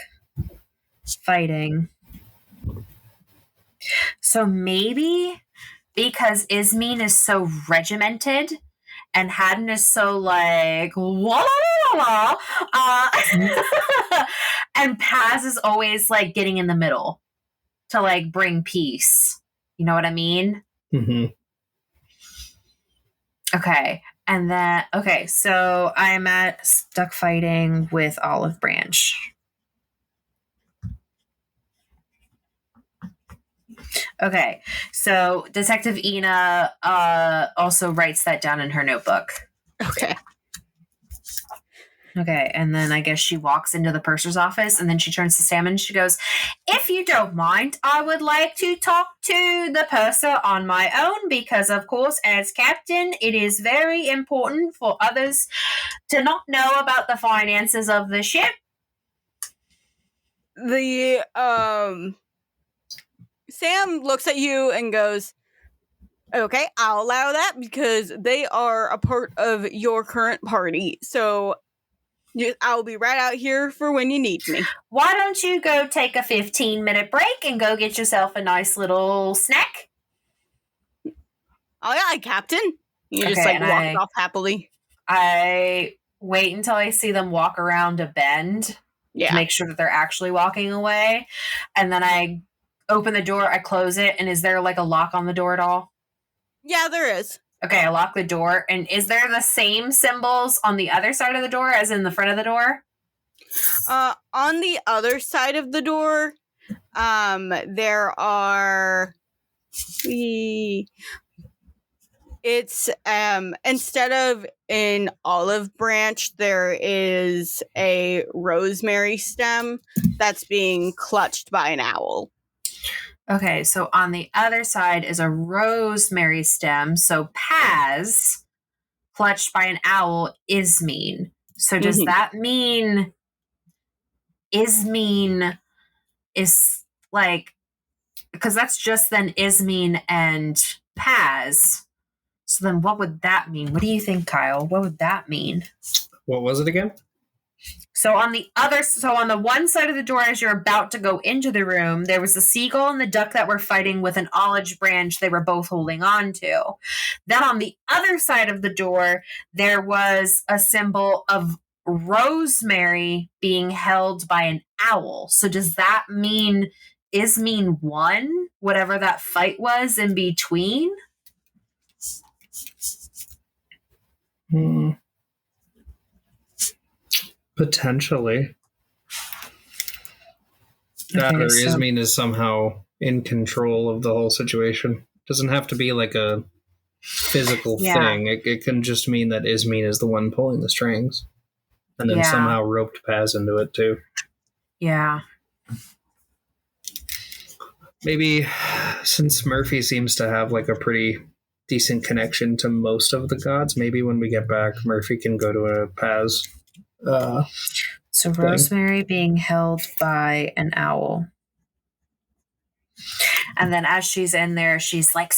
fighting. So maybe because Ismene is so regimented and Haddon is so like and Paz is always like getting in the middle to like bring peace. You know what I mean? Mm-hmm. Okay. And then so I'm at duck fighting with Olive Branch. Okay, so Detective Ina also writes that down in her notebook. Okay, and then I guess she walks into the purser's office, and then she turns to Sam and she goes, "If you don't mind, I would like to talk to the purser on my own, because of course, as captain, it is very important for others to not know about the finances of the ship." Sam looks at you and goes, "Okay, I'll allow that because they are a part of your current party. So I'll be right out here for when you need me." Why don't you go take a 15-minute break and go get yourself a nice little snack? "Oh yeah, Captain." You just like walk off happily. I wait until I see them walk around a bend to make sure that they're actually walking away. And then I open the door, I close it, and is there like a lock on the door at all? Yeah, there is. Okay, I lock the door, and is there the same symbols on the other side of the door as in the front of the door? On the other side of the door, there are it's instead of an olive branch, there is a rosemary stem that's being clutched by an owl. Okay, so on the other side is a rosemary stem. So Paz, clutched by an owl, Ismene. So does that mean Ismene is like, because that's just then Ismene and Paz. So then what would that mean? What do you think, Kyle? What would that mean? What was it again? So on the one side of the door, as you're about to go into the room, there was the seagull and the duck that were fighting with an olive branch they were both holding on to. Then on the other side of the door, there was a symbol of rosemary being held by an owl. So does that mean Ismene won whatever that fight was in between? Potentially. That or Ismene is somehow in control of the whole situation. Doesn't have to be like a physical thing. It can just mean that Ismene is the one pulling the strings. And then somehow roped Paz into it too. Yeah. Maybe since Murphy seems to have like a pretty decent connection to most of the gods, maybe when we get back, Murphy can go to a Paz. So rosemary being held by an owl. And then as she's in there, she's like,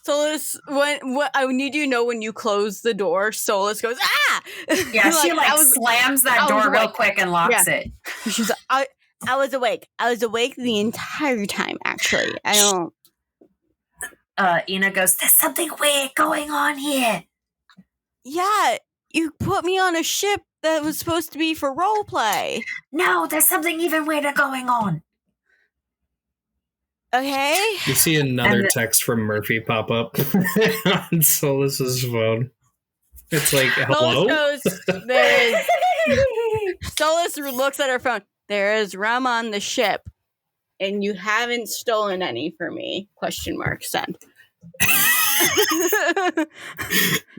Solus, what I need you to know, when you close the door, Solus goes, "Ah!" Yeah, she slams that door real quick and locks it. She's like, I was awake. I was awake the entire time, actually. Ina goes, there's something weird going on here. Yeah, you put me on a ship that was supposed to be for role play. No, there's something even weirder going on. Okay. You see another text from Murphy pop up on Solas's phone. It's like, hello? Solus looks at her phone. There is rum on the ship, and you haven't stolen any for me? ? Send.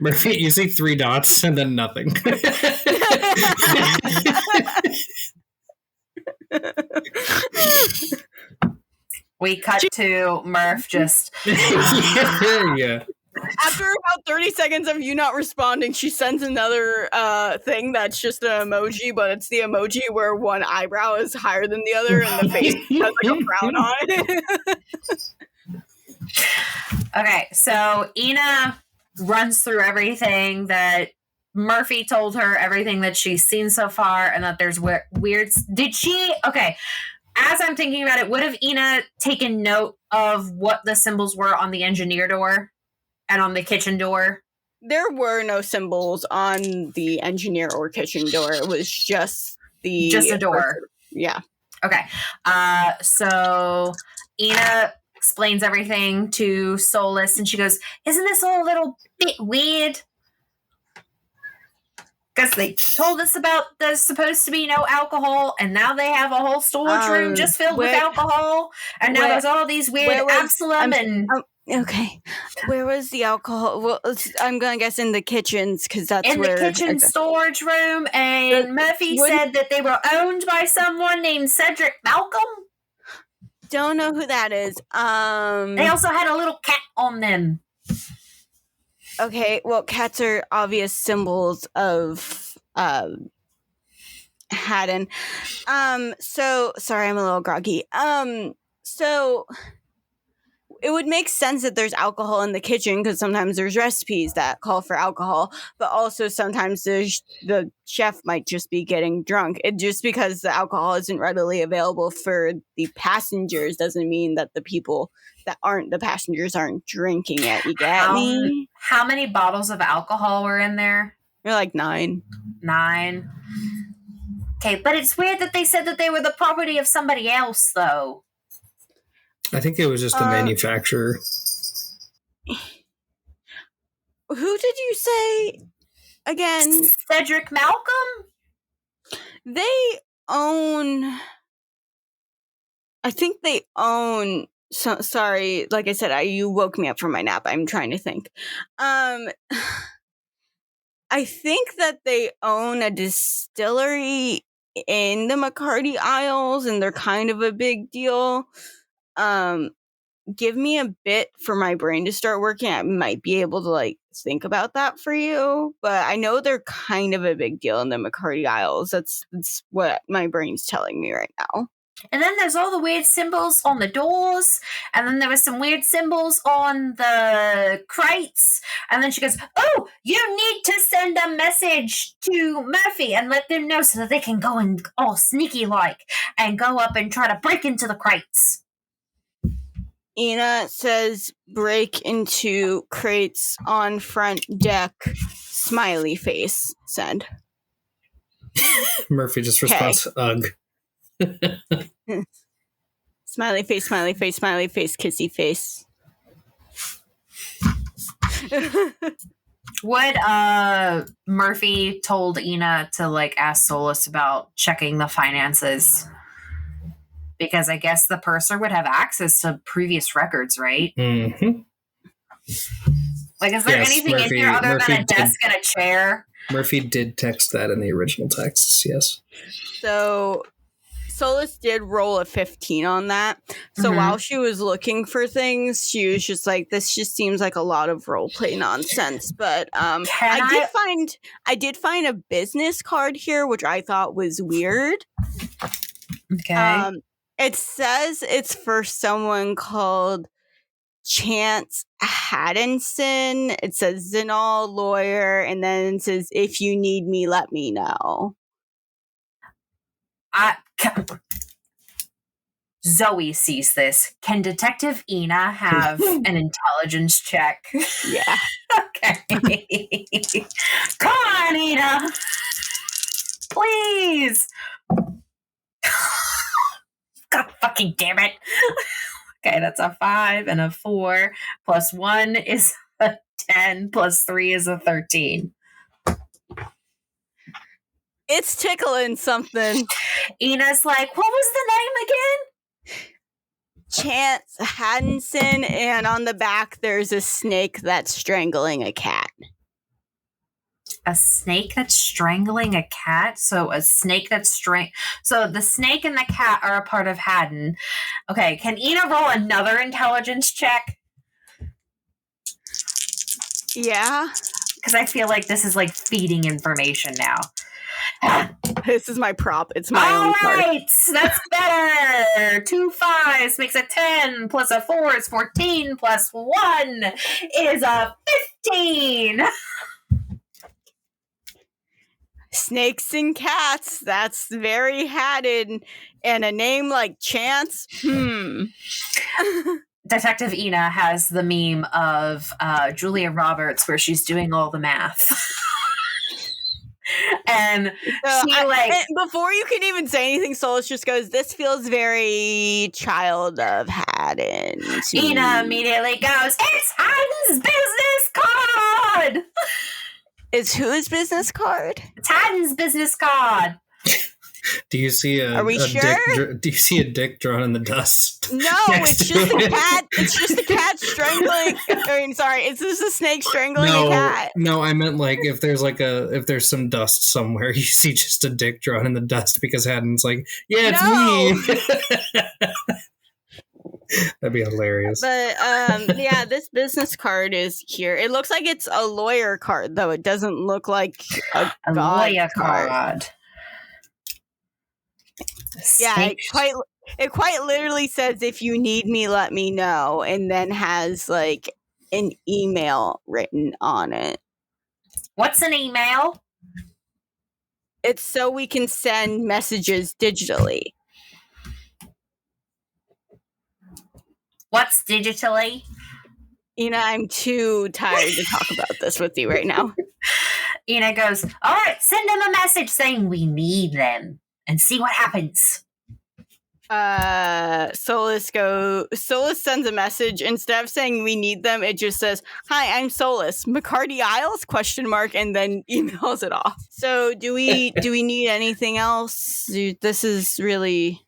Murphy, you see 3 dots and then nothing. We cut to Murph just... Yeah. After about 30 seconds of you not responding, she sends another thing that's just an emoji, but it's the emoji where one eyebrow is higher than the other and the face has like a frown on it. Okay, so Ina runs through everything that Murphy told her, everything that she's seen so far, and that there's weird... Did she... Okay, as I'm thinking about it, would have Ina taken note of what the symbols were on the engineer door and on the kitchen door? There were no symbols on the engineer or kitchen door. It was just the... Just a door. Yeah. Okay. So Ina explains everything to Solus, and she goes, isn't this all a little bit weird? Because they told us about there's supposed to be no alcohol, and now they have a whole storage room just filled with alcohol, and now there's all these weird Absalom and... Okay. Where was the alcohol? Well, I'm going to guess in the kitchens, because that's in where... the kitchen storage room, and Murphy said that they were owned by someone named Cedric Malcolm. Don't know who that is. They also had a little cat on them. Okay, well, cats are obvious symbols of Haddon. So sorry, I'm a little groggy. So it would make sense that there's alcohol in the kitchen because sometimes there's recipes that call for alcohol, but also sometimes the chef might just be getting drunk. It just because the alcohol isn't readily available for the passengers doesn't mean that the people that aren't the passengers aren't drinking it. You get me? How many bottles of alcohol were in there? You're like 9. 9. Okay, but it's weird that they said that they were the property of somebody else, though. I think it was just the manufacturer. Who did you say again? Cedric Malcolm? They own... I think they own... sorry, like I said, you woke me up from my nap. I'm trying to think. I think that they own a distillery in the Macardi Isles, and they're kind of a big deal. Give me a bit for my brain to start working. I might be able to think about that for you, but I know they're kind of a big deal in the Macardi Isles. That's what my brain's telling me right now. And then there's all the weird symbols on the doors, and then there was some weird symbols on the crates, and then she goes, oh, you need to send a message to Murphy and let them know so that they can go and all sneaky-like and go up and try to break into the crates. Ina says, break into crates on front deck, smiley face, send. Murphy just responds, ugh. Smiley face, smiley face, smiley face, kissy face. Would Murphy told Ina to ask Solus about checking the finances? Because I guess the purser would have access to previous records, right? Mm-hmm. Is there anything in here other than a desk and a chair? Murphy did text that in the original texts, yes. So Solus did roll a 15 on that. So while she was looking for things, she was just like, this just seems like a lot of roleplay nonsense. But I did find a business card here, which I thought was weird. Okay. It says it's for someone called Chance Haddonson. It says Zenall lawyer, and then it says, if you need me, let me know. Zoe sees this. Can Detective Ina have an intelligence check? Yeah. Okay. Come on, Ina. Please. God fucking damn it. Okay, that's a 5 and a 4. Plus 1 is a 10. Plus 3 is a 13. It's tickling something. Ina's like, what was the name again? Chance Haddinson, and on the back there's a snake that's strangling a cat. A snake that's strangling a cat? So a snake that's So the snake and the cat are a part of Haddon. Okay, can Ina roll another intelligence check? Yeah. Because I feel like this is like feeding information now. This is my prop. It's my own card. Alright, that's better. 2 5s makes a 10, plus a 4 is 14, plus 1 is a 15. Snakes and cats. That's very Haddon. And a name like Chance? Detective Ina has the meme of Julia Roberts where she's doing all the math. And before you can even say anything, Solus just goes, this feels very child of Haddon. Ina immediately goes, it's Haddon's business card! It's whose business card? It's Haddon's business card. Do you see Are we sure? Do you see a dick drawn in the dust? No, it's just a cat. It's just a cat strangling. It's just a snake strangling a cat. No, I meant like if there's some dust somewhere, you see just a dick drawn in the dust because Haddon's like, yeah, it's me. That'd be hilarious. But yeah, this business card is here. It looks like it's a lawyer card, though. It doesn't look like a lawyer card. Yeah, it quite literally says, if you need me, let me know, and then has like an email written on it. What's an email? It's so we can send messages digitally. What's digitally? I'm too tired to talk about this with you right now. Ina goes, all right, send them a message saying we need them and see what happens. Solus sends a message. Instead of saying we need them, it just says, hi, I'm Solus, Macardi Isles, ? And then emails it off. So do we need anything else? This is really...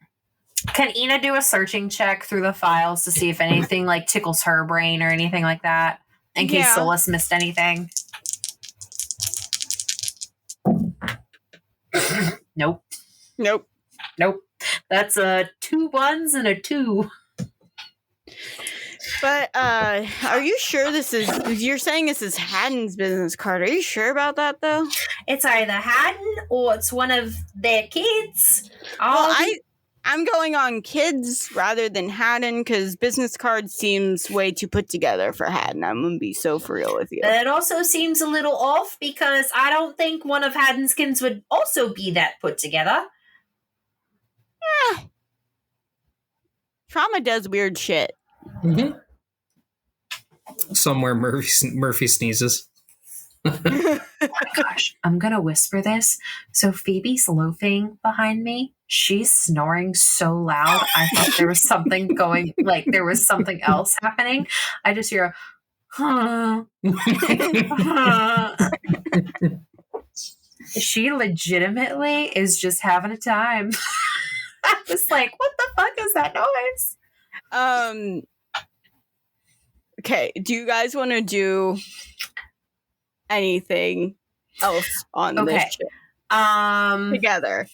Can Ina do a searching check through the files to see if anything like tickles her brain or anything like that, in case Solus missed anything? Nope. That's 2 1s and a 2. But are you sure you're saying this is Haddon's business card? Are you sure about that, though? It's either Haddon or it's one of their kids. Well, I'm going on kids rather than Haddon, because business card seems way too put together for Haddon. I'm going to be so for real with you. It also seems a little off, because I don't think one of Haddon's kids would also be that put together. Yeah. Trauma does weird shit. Mm-hmm. Somewhere Murphy sneezes. Oh my gosh, I'm gonna whisper this. So Phoebe's loafing behind me. She's snoring so loud. I thought there was something going, like there was something else happening. I just hear She legitimately is just having a time. I was like, what the fuck is that noise? Okay, do you guys want to do anything else on this ship together?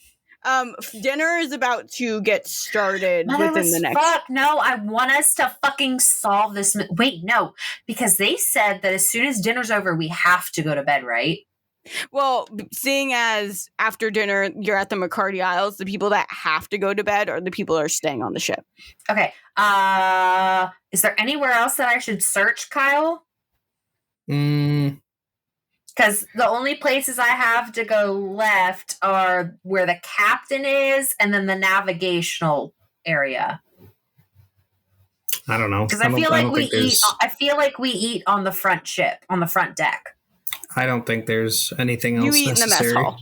Dinner is about to get started within the next... Fuck, no, I want us to fucking solve this... Wait, no, because they said that as soon as dinner's over, we have to go to bed, right? Well, seeing as after dinner you're at the Macardi Isles, the people that have to go to bed are the people that are staying on the ship. Okay. Is there anywhere else that I should search, Kyle? Because the only places I have to go left are where the captain is and then the navigational area. I don't know. Because I feel like we eat on the front ship, on the front deck. I don't think there's anything else You eat necessary. in the mess hall.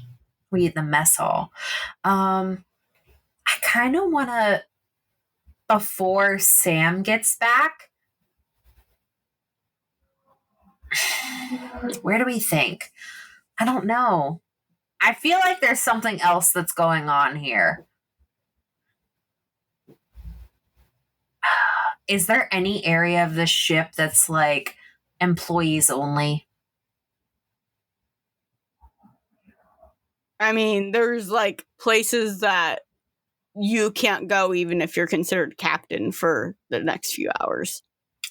We eat in the mess hall. I kind of want to, before Sam gets back, where do we think? I don't know. I feel like there's something else that's going on here. Is there any area of the ship that's like employees only? I mean, there's like places that you can't go even if you're considered captain for the next few hours.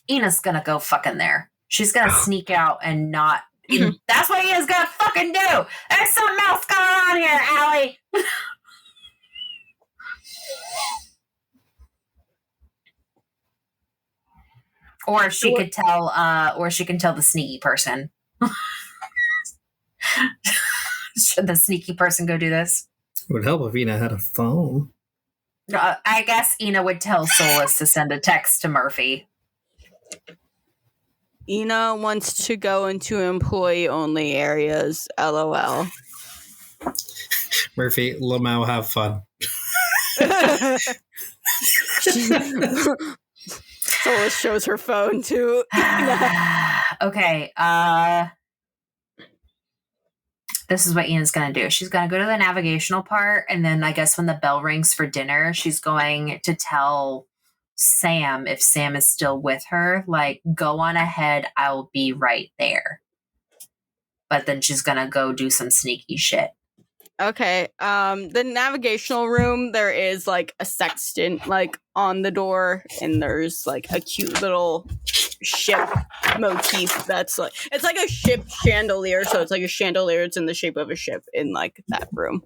Ina's gonna go fucking there. She's gonna sneak out and not. That's what Ina's gonna fucking do. There's something else going on here, Allie. Or she could tell. Or she can tell the sneaky person. Should the sneaky person go do this? It would help if Ina had a phone. I guess Ina would tell Solus to send a text to Murphy. Ina wants to go into employee-only areas. LOL. Murphy, Lamau, have fun. Solus shows her phone to Okay. This is what Ina's going to do. She's going to go to the navigational part, and then I guess when the bell rings for dinner, she's going to tell Sam, if Sam is still with her, like, go on ahead, I'll be right there. But then she's going to go do some sneaky shit. Okay. The navigational room, there is like a sextant like on the door, and there's like a cute little ship motif that's like, it's like a ship chandelier, so it's like a chandelier, it's in the shape of a ship in like that room.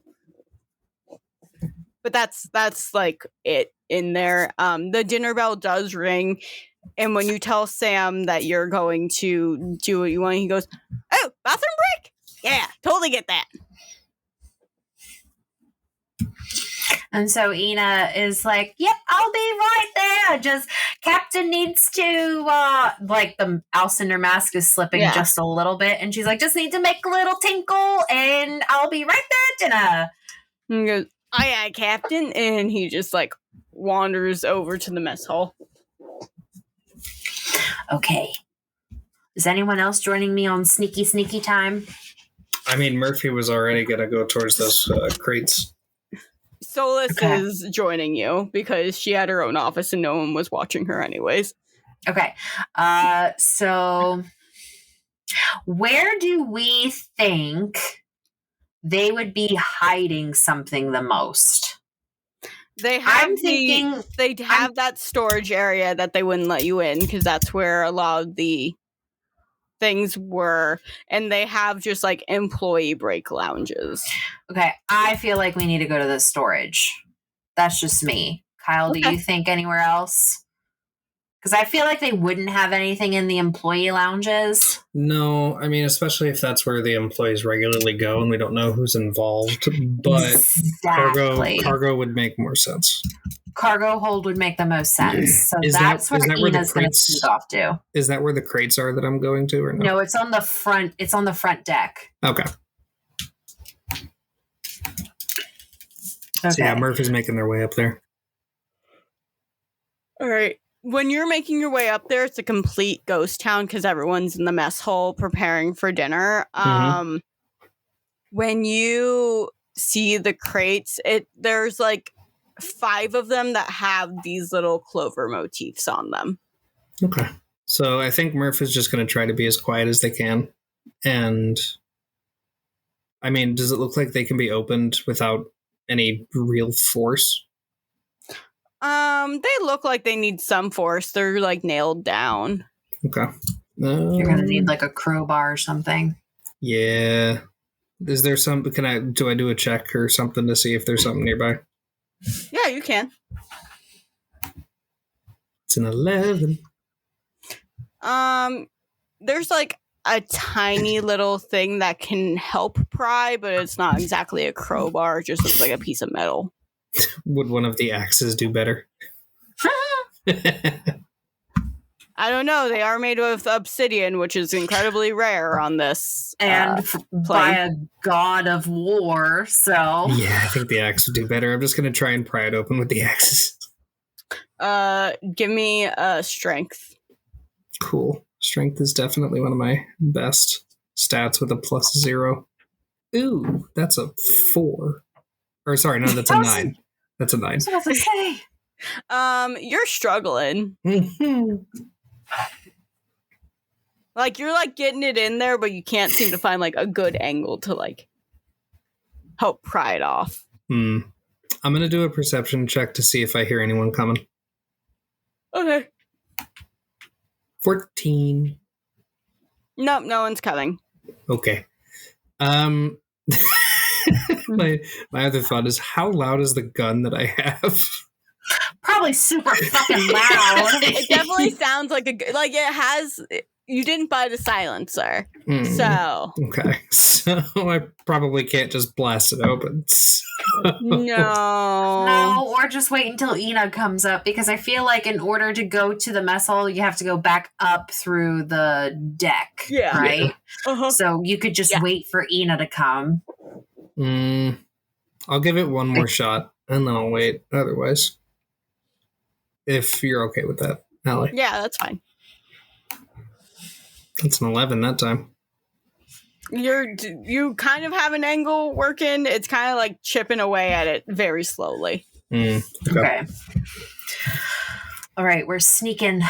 But that's like it in there. The dinner bell does ring, and when you tell Sam that you're going to do what you want, he goes, "Oh, bathroom break? Yeah, totally get that." And so Ina is like, yep, I'll be right there. Just Captain needs to, like the Alcindor mask is slipping just a little bit. And she's like, just need to make a little tinkle and I'll be right there at dinner. And he goes, aye, aye, Captain. And he just like wanders over to the mess hall. Okay. Is anyone else joining me on sneaky time? I mean, Murphy was already going to go towards those crates. Solus is joining you because she had her own office and no one was watching her anyways. Okay. So where do we think they would be hiding something the most? They have that storage area that they wouldn't let you in because that's where a lot of the things were, and they have just like employee break lounges. Okay, I feel like we need to go to the storage. That's just me. Kyle, do you think anywhere else? Because I feel like they wouldn't have anything in the employee lounges. No, I mean, especially if that's where the employees regularly go and we don't know who's involved. But cargo would make more sense. Cargo hold would make the most sense. So that's where Ina's going to sneak off to. Is that where the crates are that I'm going to, or no? No, it's on the front. It's on the front deck. Okay. So yeah, Murphy's making their way up there. All right. When you're making your way up there, it's a complete ghost town because everyone's in the mess hall preparing for dinner. When you see the crates, there's like 5 of them that have these little clover motifs on them. Okay. So I think Murph is just going to try to be as quiet as they can. And I mean, does it look like they can be opened without any real force? They look like they need some force. They're like nailed down. Okay. You're going to need like a crowbar or something. Yeah. Is there some, do I do a check or something to see if there's something nearby? Yeah, you can. It's an 11. There's like a tiny little thing that can help pry, but it's not exactly a crowbar. It just looks like a piece of metal. Would one of the axes do better? I don't know. They are made of obsidian, which is incredibly rare on this. And by a god of war, so... Yeah, I think the axe would do better. I'm just going to try and pry it open with the axes. Give me strength. Cool. Strength is definitely one of my best stats with a +0. Ooh, that's a 4. Or sorry, no, that's a 9. That's a 9. I was about to say. You're struggling. Like, you're, like, getting it in there, but you can't seem to find, like, a good angle to, like, help pry it off. I'm going to do a perception check to see if I hear anyone coming. Okay. 14. Nope, no one's coming. Okay. my other thought is, how loud is the gun that I have? Probably super fucking loud. It definitely sounds like it has... You didn't buy the silencer, so... Okay, so I probably can't just blast it open. So. No, or just wait until Ina comes up, because I feel like in order to go to the mess hall, you have to go back up through the deck, right? Yeah. Uh-huh. So you could just wait for Ina to come. I'll give it one more shot, and then I'll wait, otherwise. If you're okay with that, Allie. Yeah, that's fine. It's an 11 that time. You kind of have an angle working. It's kind of like chipping away at it very slowly. Okay. All right, we're sneaking.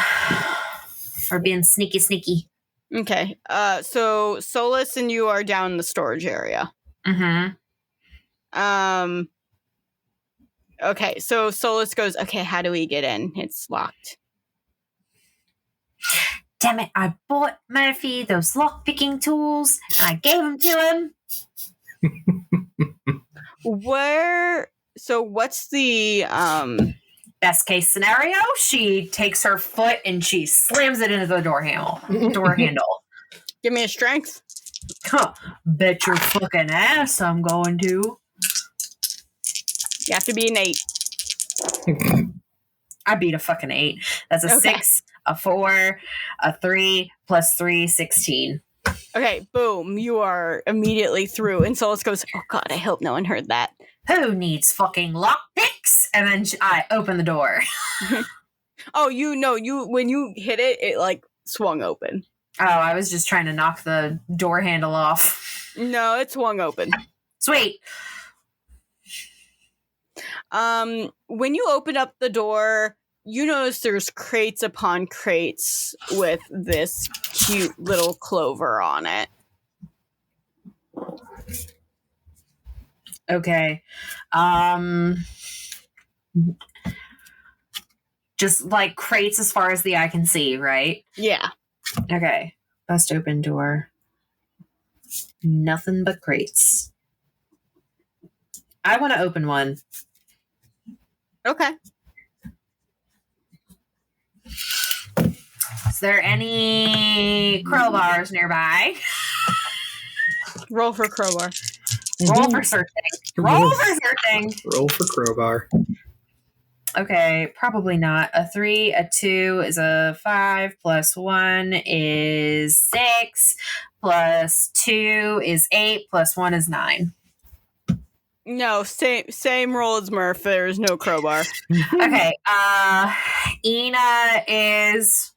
We're being sneaky. Okay. So Solus and you are down in the storage area. Okay, so Solus goes, okay, how do we get in? It's locked. Damn it, I bought Murphy those lock-picking tools, and I gave them to him. What's the, best case scenario? She takes her foot and she slams it into the door handle. Give me a strength. Huh, bet your fucking ass I'm going to. You have to be an 8. I beat a fucking 8. That's a 6, a 4, a 3, plus 3, 16. Okay, boom. You are immediately through. And Solus goes, oh god, I hope no one heard that. Who needs fucking lockpicks? And then I open the door. Oh, when you hit it, it like swung open. Oh, I was just trying to knock the door handle off. No, it swung open. Sweet. When you open up the door, you notice there's crates upon crates with this cute little clover on it. Okay. Just like crates as far as the eye can see, right? Yeah. Okay. Bust open door. Nothing but crates. I want to open one. Okay. Is there any crowbars nearby? Roll for crowbar. Roll for searching. Roll for searching. Roll for crowbar. Okay, probably not. A 3, a 2 is a 5, plus 1 is 6, plus 2 is 8, plus 1 is 9. No, same roll as Murph. There's no crowbar. Okay, Ina is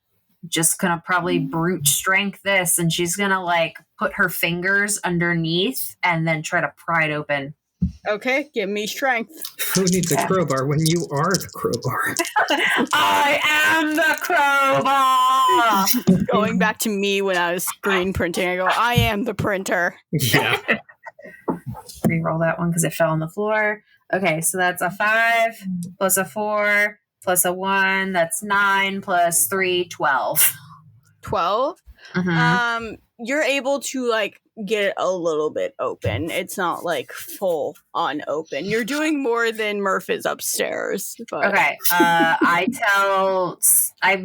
just gonna probably brute strength this, and she's gonna like put her fingers underneath and then try to pry it open. Okay, give me strength. Who needs a crowbar when you are the crowbar? I am the crowbar! Going back to me when I was screen printing, I go, I am the printer. Yeah. Reroll that one because it fell on the floor. Okay, so that's a 5 plus a 4 plus a 1. That's 9 plus 3, 12. 12? Mm-hmm. You're able to like get it a little bit open. It's not like full on open. You're doing more than Murph is upstairs. But... Okay. I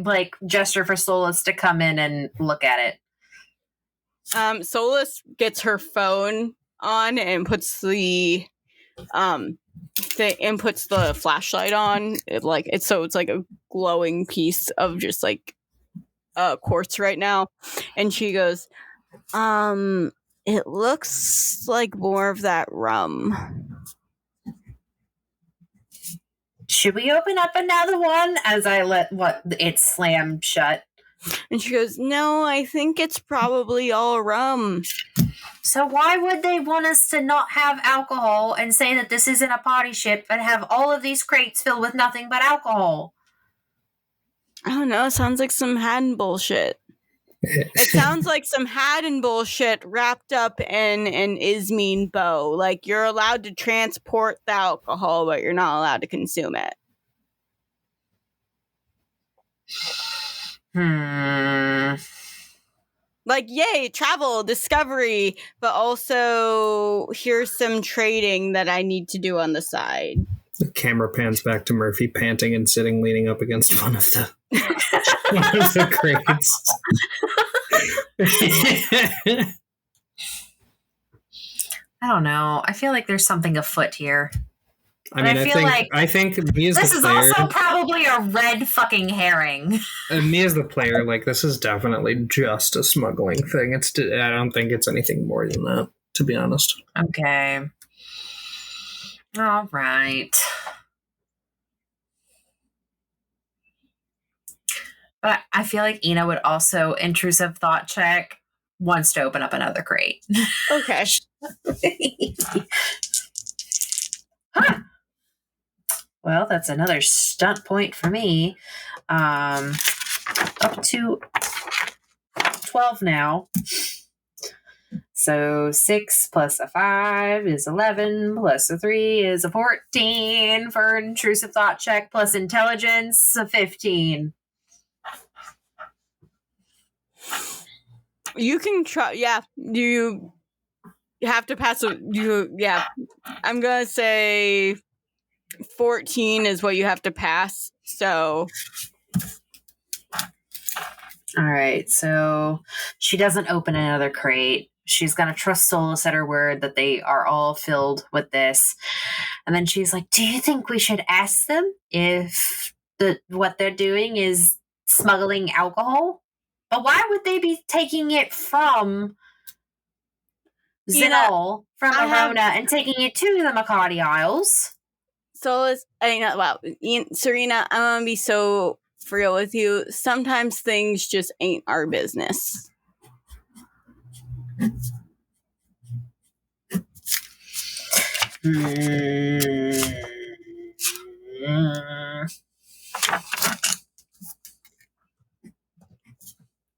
like gesture for Solus to come in and look at it. Solus gets her phone on and puts the flashlight on. It's like a glowing piece of just like quartz right now, and she goes, it looks like more of that rum. Should we open up another one? As I let it slam shut. And she goes, no, I think it's probably all rum. So why would they want us to not have alcohol and say that this isn't a party ship and have all of these crates filled with nothing but alcohol? I don't know. It sounds like some Haddon bullshit. It sounds like some Haddon bullshit wrapped up in an Ismene bow. Like, you're allowed to transport the alcohol, but you're not allowed to consume it. Like, yay, travel, discovery, but also here's some trading that I need to do on the side. The camera pans back to Murphy, panting and sitting, leaning up against one of the crates. I don't know. I feel like there's something afoot here. I mean, I think me as the player, this is also probably a red fucking herring. And me as the player, like, this is definitely just a smuggling thing. I don't think it's anything more than that, to be honest. Okay. All right. But I feel like Ina would also intrusive thought check wants to open up another crate. Okay. Huh. Well, that's another stunt point for me. Up to 12 now. So 6 plus a 5 is 11, plus a 3 is a 14 for intrusive thought check, plus intelligence, a 15. You can try, yeah, you have to pass, I'm going to say 14 is what you have to pass, so. All right, so she doesn't open another crate. She's going to trust Solus at her word that they are all filled with this. And then she's like, do you think we should ask them if what they're doing is smuggling alcohol? But why would they be taking it from Zenall, from Arona, and taking it to the Macardi Isles? Solus, Serena, I'm going to be so for real with you. Sometimes things just ain't our business.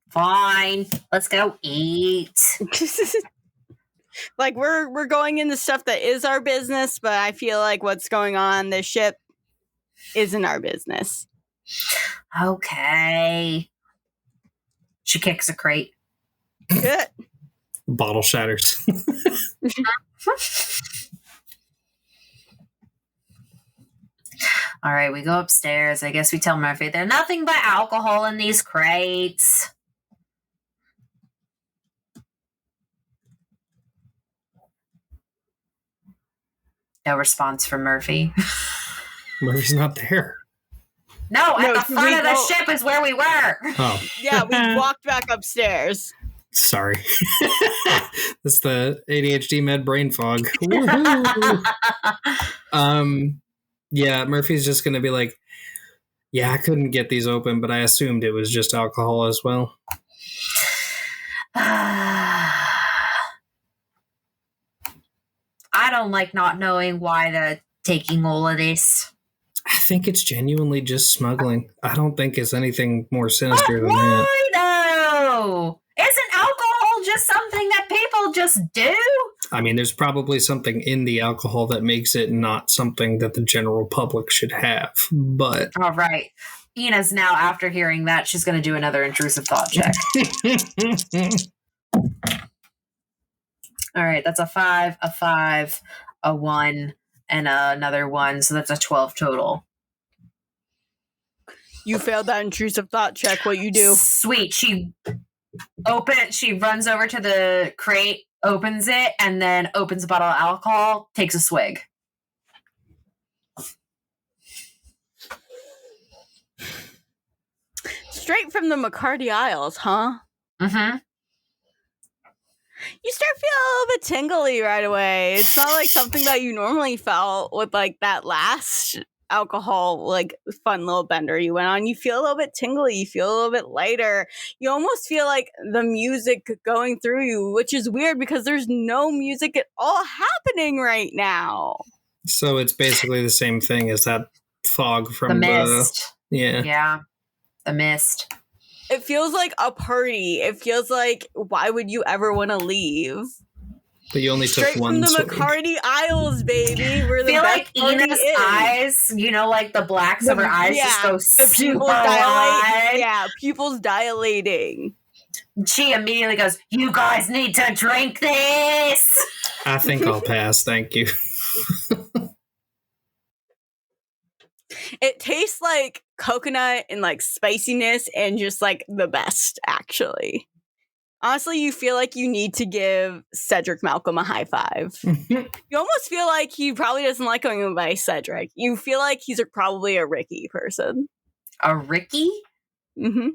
Fine, let's go eat. Like, we're going into stuff that is our business, but I feel like what's going on this ship isn't our business. Okay. She kicks a crate. Good. Bottle shatters. All right, we go upstairs. I guess we tell Murphy there's nothing but alcohol in these crates. No response from Murphy. Murphy's not there. No, at the front of the ship is where we were. Oh. Yeah, we walked back upstairs. Sorry. That's the ADHD med brain fog. Yeah, Murphy's just going to be like, yeah, I couldn't get these open, but I assumed it was just alcohol as well. I don't like not knowing why they're taking all of this. I think it's genuinely just smuggling. I don't think it's anything more sinister than that. Why though? Isn't alcohol just something that people just do? I mean, there's probably something in the alcohol that makes it not something that the general public should have, but... All right. Ina's now, after hearing that, she's going to do another intrusive thought check. All right, that's a 5, a 1, and another 1, so that's a 12 total. You failed that intrusive thought check. What you do? Sweet. She runs over to the crate, opens it, and then opens a bottle of alcohol, takes a swig. straight from the Macardi Isles, huh? Mm-hmm. You start feeling a little bit tingly right away. It's not like something that you normally felt with like that last alcohol, like fun little bender you went on. You feel a little bit tingly. You feel a little bit lighter. You almost feel like the music going through you, which is weird because there's no music at all happening right now. So it's basically the same thing as that fog from the mist. Yeah. The mist. It feels like a party. It feels like, why would you ever want to leave? But you only Straight took one from the swig. Macardi Isles, baby. Where the I feel best like Ina's is. eyes, you know, like the blacks of her eyes just go super wide. Yeah, pupils dilating. She immediately goes, "You guys need to drink this." I think I'll pass. Thank you. It tastes like coconut and like spiciness and just like the best, actually. Honestly, you feel like you need to give Cedric Malcolm a high five. You almost feel like he probably doesn't like going by Cedric. You feel like he's probably a Ricky person. A Ricky? Mm-hmm.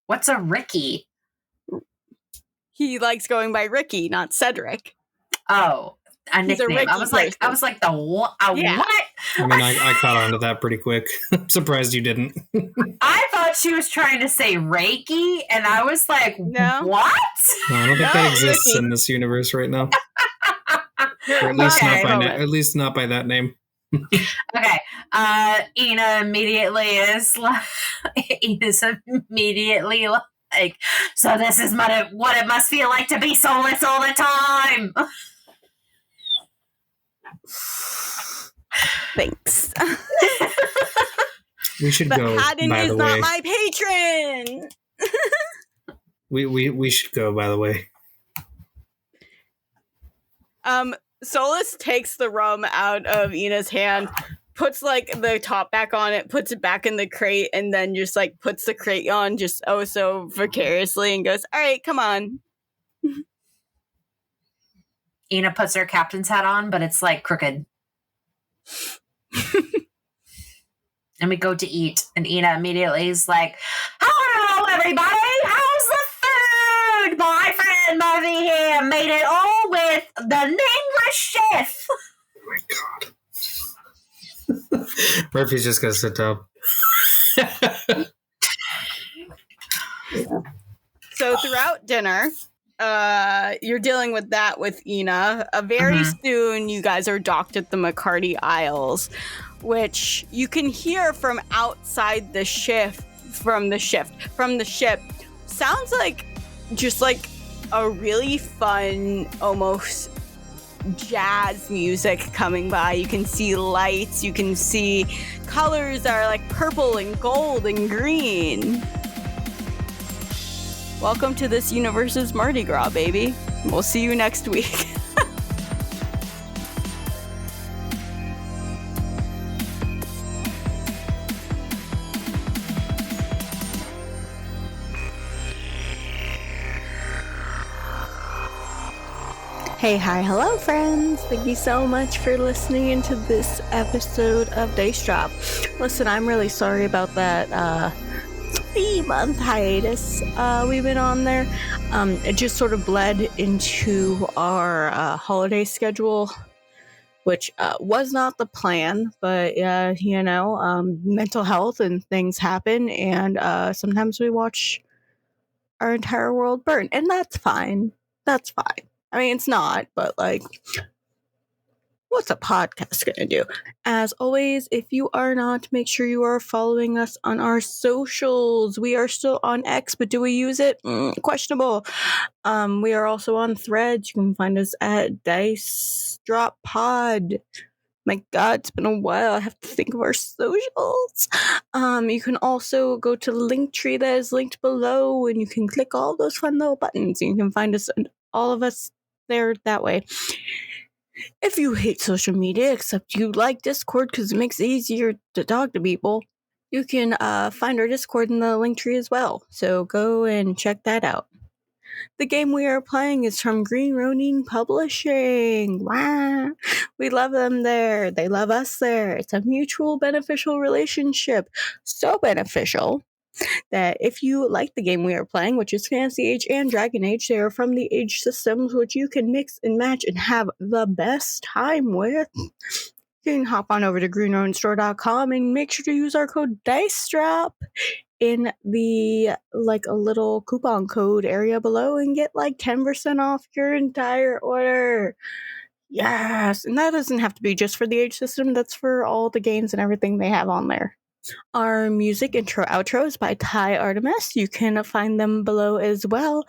What's a Ricky? He likes going by Ricky, not Cedric. Oh, a nickname. I was like, the what? Yeah. What? I mean, I caught on to that pretty quick. I'm surprised you didn't. I thought she was trying to say Reiki, and I was like, no. What? No, I don't think that exists Ricky. in this universe right now. Or at least not by that name. Okay. Ina immediately is like, Ina's immediately like, so this is what it must feel like to be soulless all the time. Thanks. We should go. Haddon by is the not way, my patron. we should go. By the way, Solus takes the rum out of Ina's hand, puts like the top back on it, puts it back in the crate, and then just like puts the crate on just oh so vicariously and goes, "All right, come on." Ina puts her captain's hat on, but it's like crooked. And we go to eat, and Ina immediately is like, "Hello, everybody! How's the food? My friend Murphy here made it all with the English chef." Oh my god. Murphy's just gonna sit down. So throughout dinner, you're dealing with that with Ina. Very soon, you guys are docked at the Macardi Isles, which you can hear from outside the ship. From the ship. Sounds like just like a really fun, almost jazz music coming by. You can see lights. You can see colors that are like purple and gold and green. Welcome to this universe's Mardi Gras, baby. We'll see you next week. Hey, hi, hello, friends. Thank you so much for listening into this episode of Dice Drop. Listen, I'm really sorry about that 3-month hiatus we've been on there. It just sort of bled into our holiday schedule, which was not the plan, but mental health and things happen, and sometimes we watch our entire world burn, and that's fine. That's fine. I mean, it's not, but like, what's a podcast gonna do? As always, if you are not, make sure you are following us on our socials. We are still on X, but do we use it? Questionable. We are also on Threads. You can find us at Dice Drop Pod. My God, it's been a while. I have to think of our socials. You can also go to the Linktree that is linked below, and you can click all those fun little buttons. You can find us, all of us, there that way. If you hate social media, except you like Discord because it makes it easier to talk to people, you can find our Discord in the Linktree as well. So go and check that out. The game we are playing is from Green Ronin Publishing. Wow. We love them there. They love us there. It's a mutual beneficial relationship. So beneficial that if you like the game we are playing, which is Fantasy Age and Dragon Age, they are from the Age systems, which you can mix and match and have the best time with. You can hop on over to greenronestore.com and make sure to use our code DICEDROP in the a little coupon code area below and get 10% off your entire order. Yes, and that doesn't have to be just for the Age system, that's for all the games and everything they have on there. Our music intro outro is by Ty Artemis. You can find them below as well.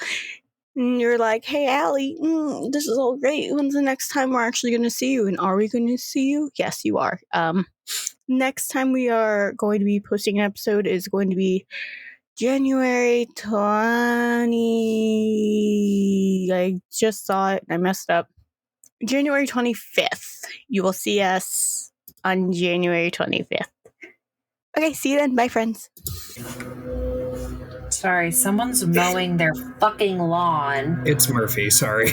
And you're like, hey, Allie, this is all great. When's the next time we're actually going to see you? And are we going to see you? Yes, you are. Next time we are going to be posting an episode is going to be January 20. I just saw it and I messed up. January 25th. You will see us on January 25th. Okay, see you then. Bye, friends. Sorry, someone's mowing their fucking lawn. It's Murphy, sorry.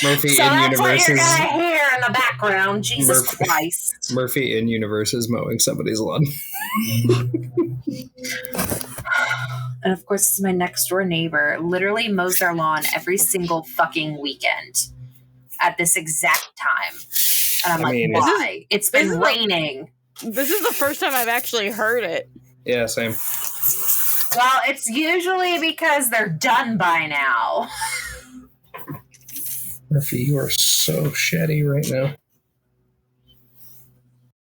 Murphy so in that's universe what you're is gonna hear in the background. Jesus Christ. Murphy in universe is mowing somebody's lawn. And of course, this is my next door neighbor. Literally mows our lawn every single fucking weekend at this exact time. And I'm why? It's been raining. This is the first time I've actually heard it. Yeah, same. Well, it's usually because they're done by now. Murphy, you are so shitty right now.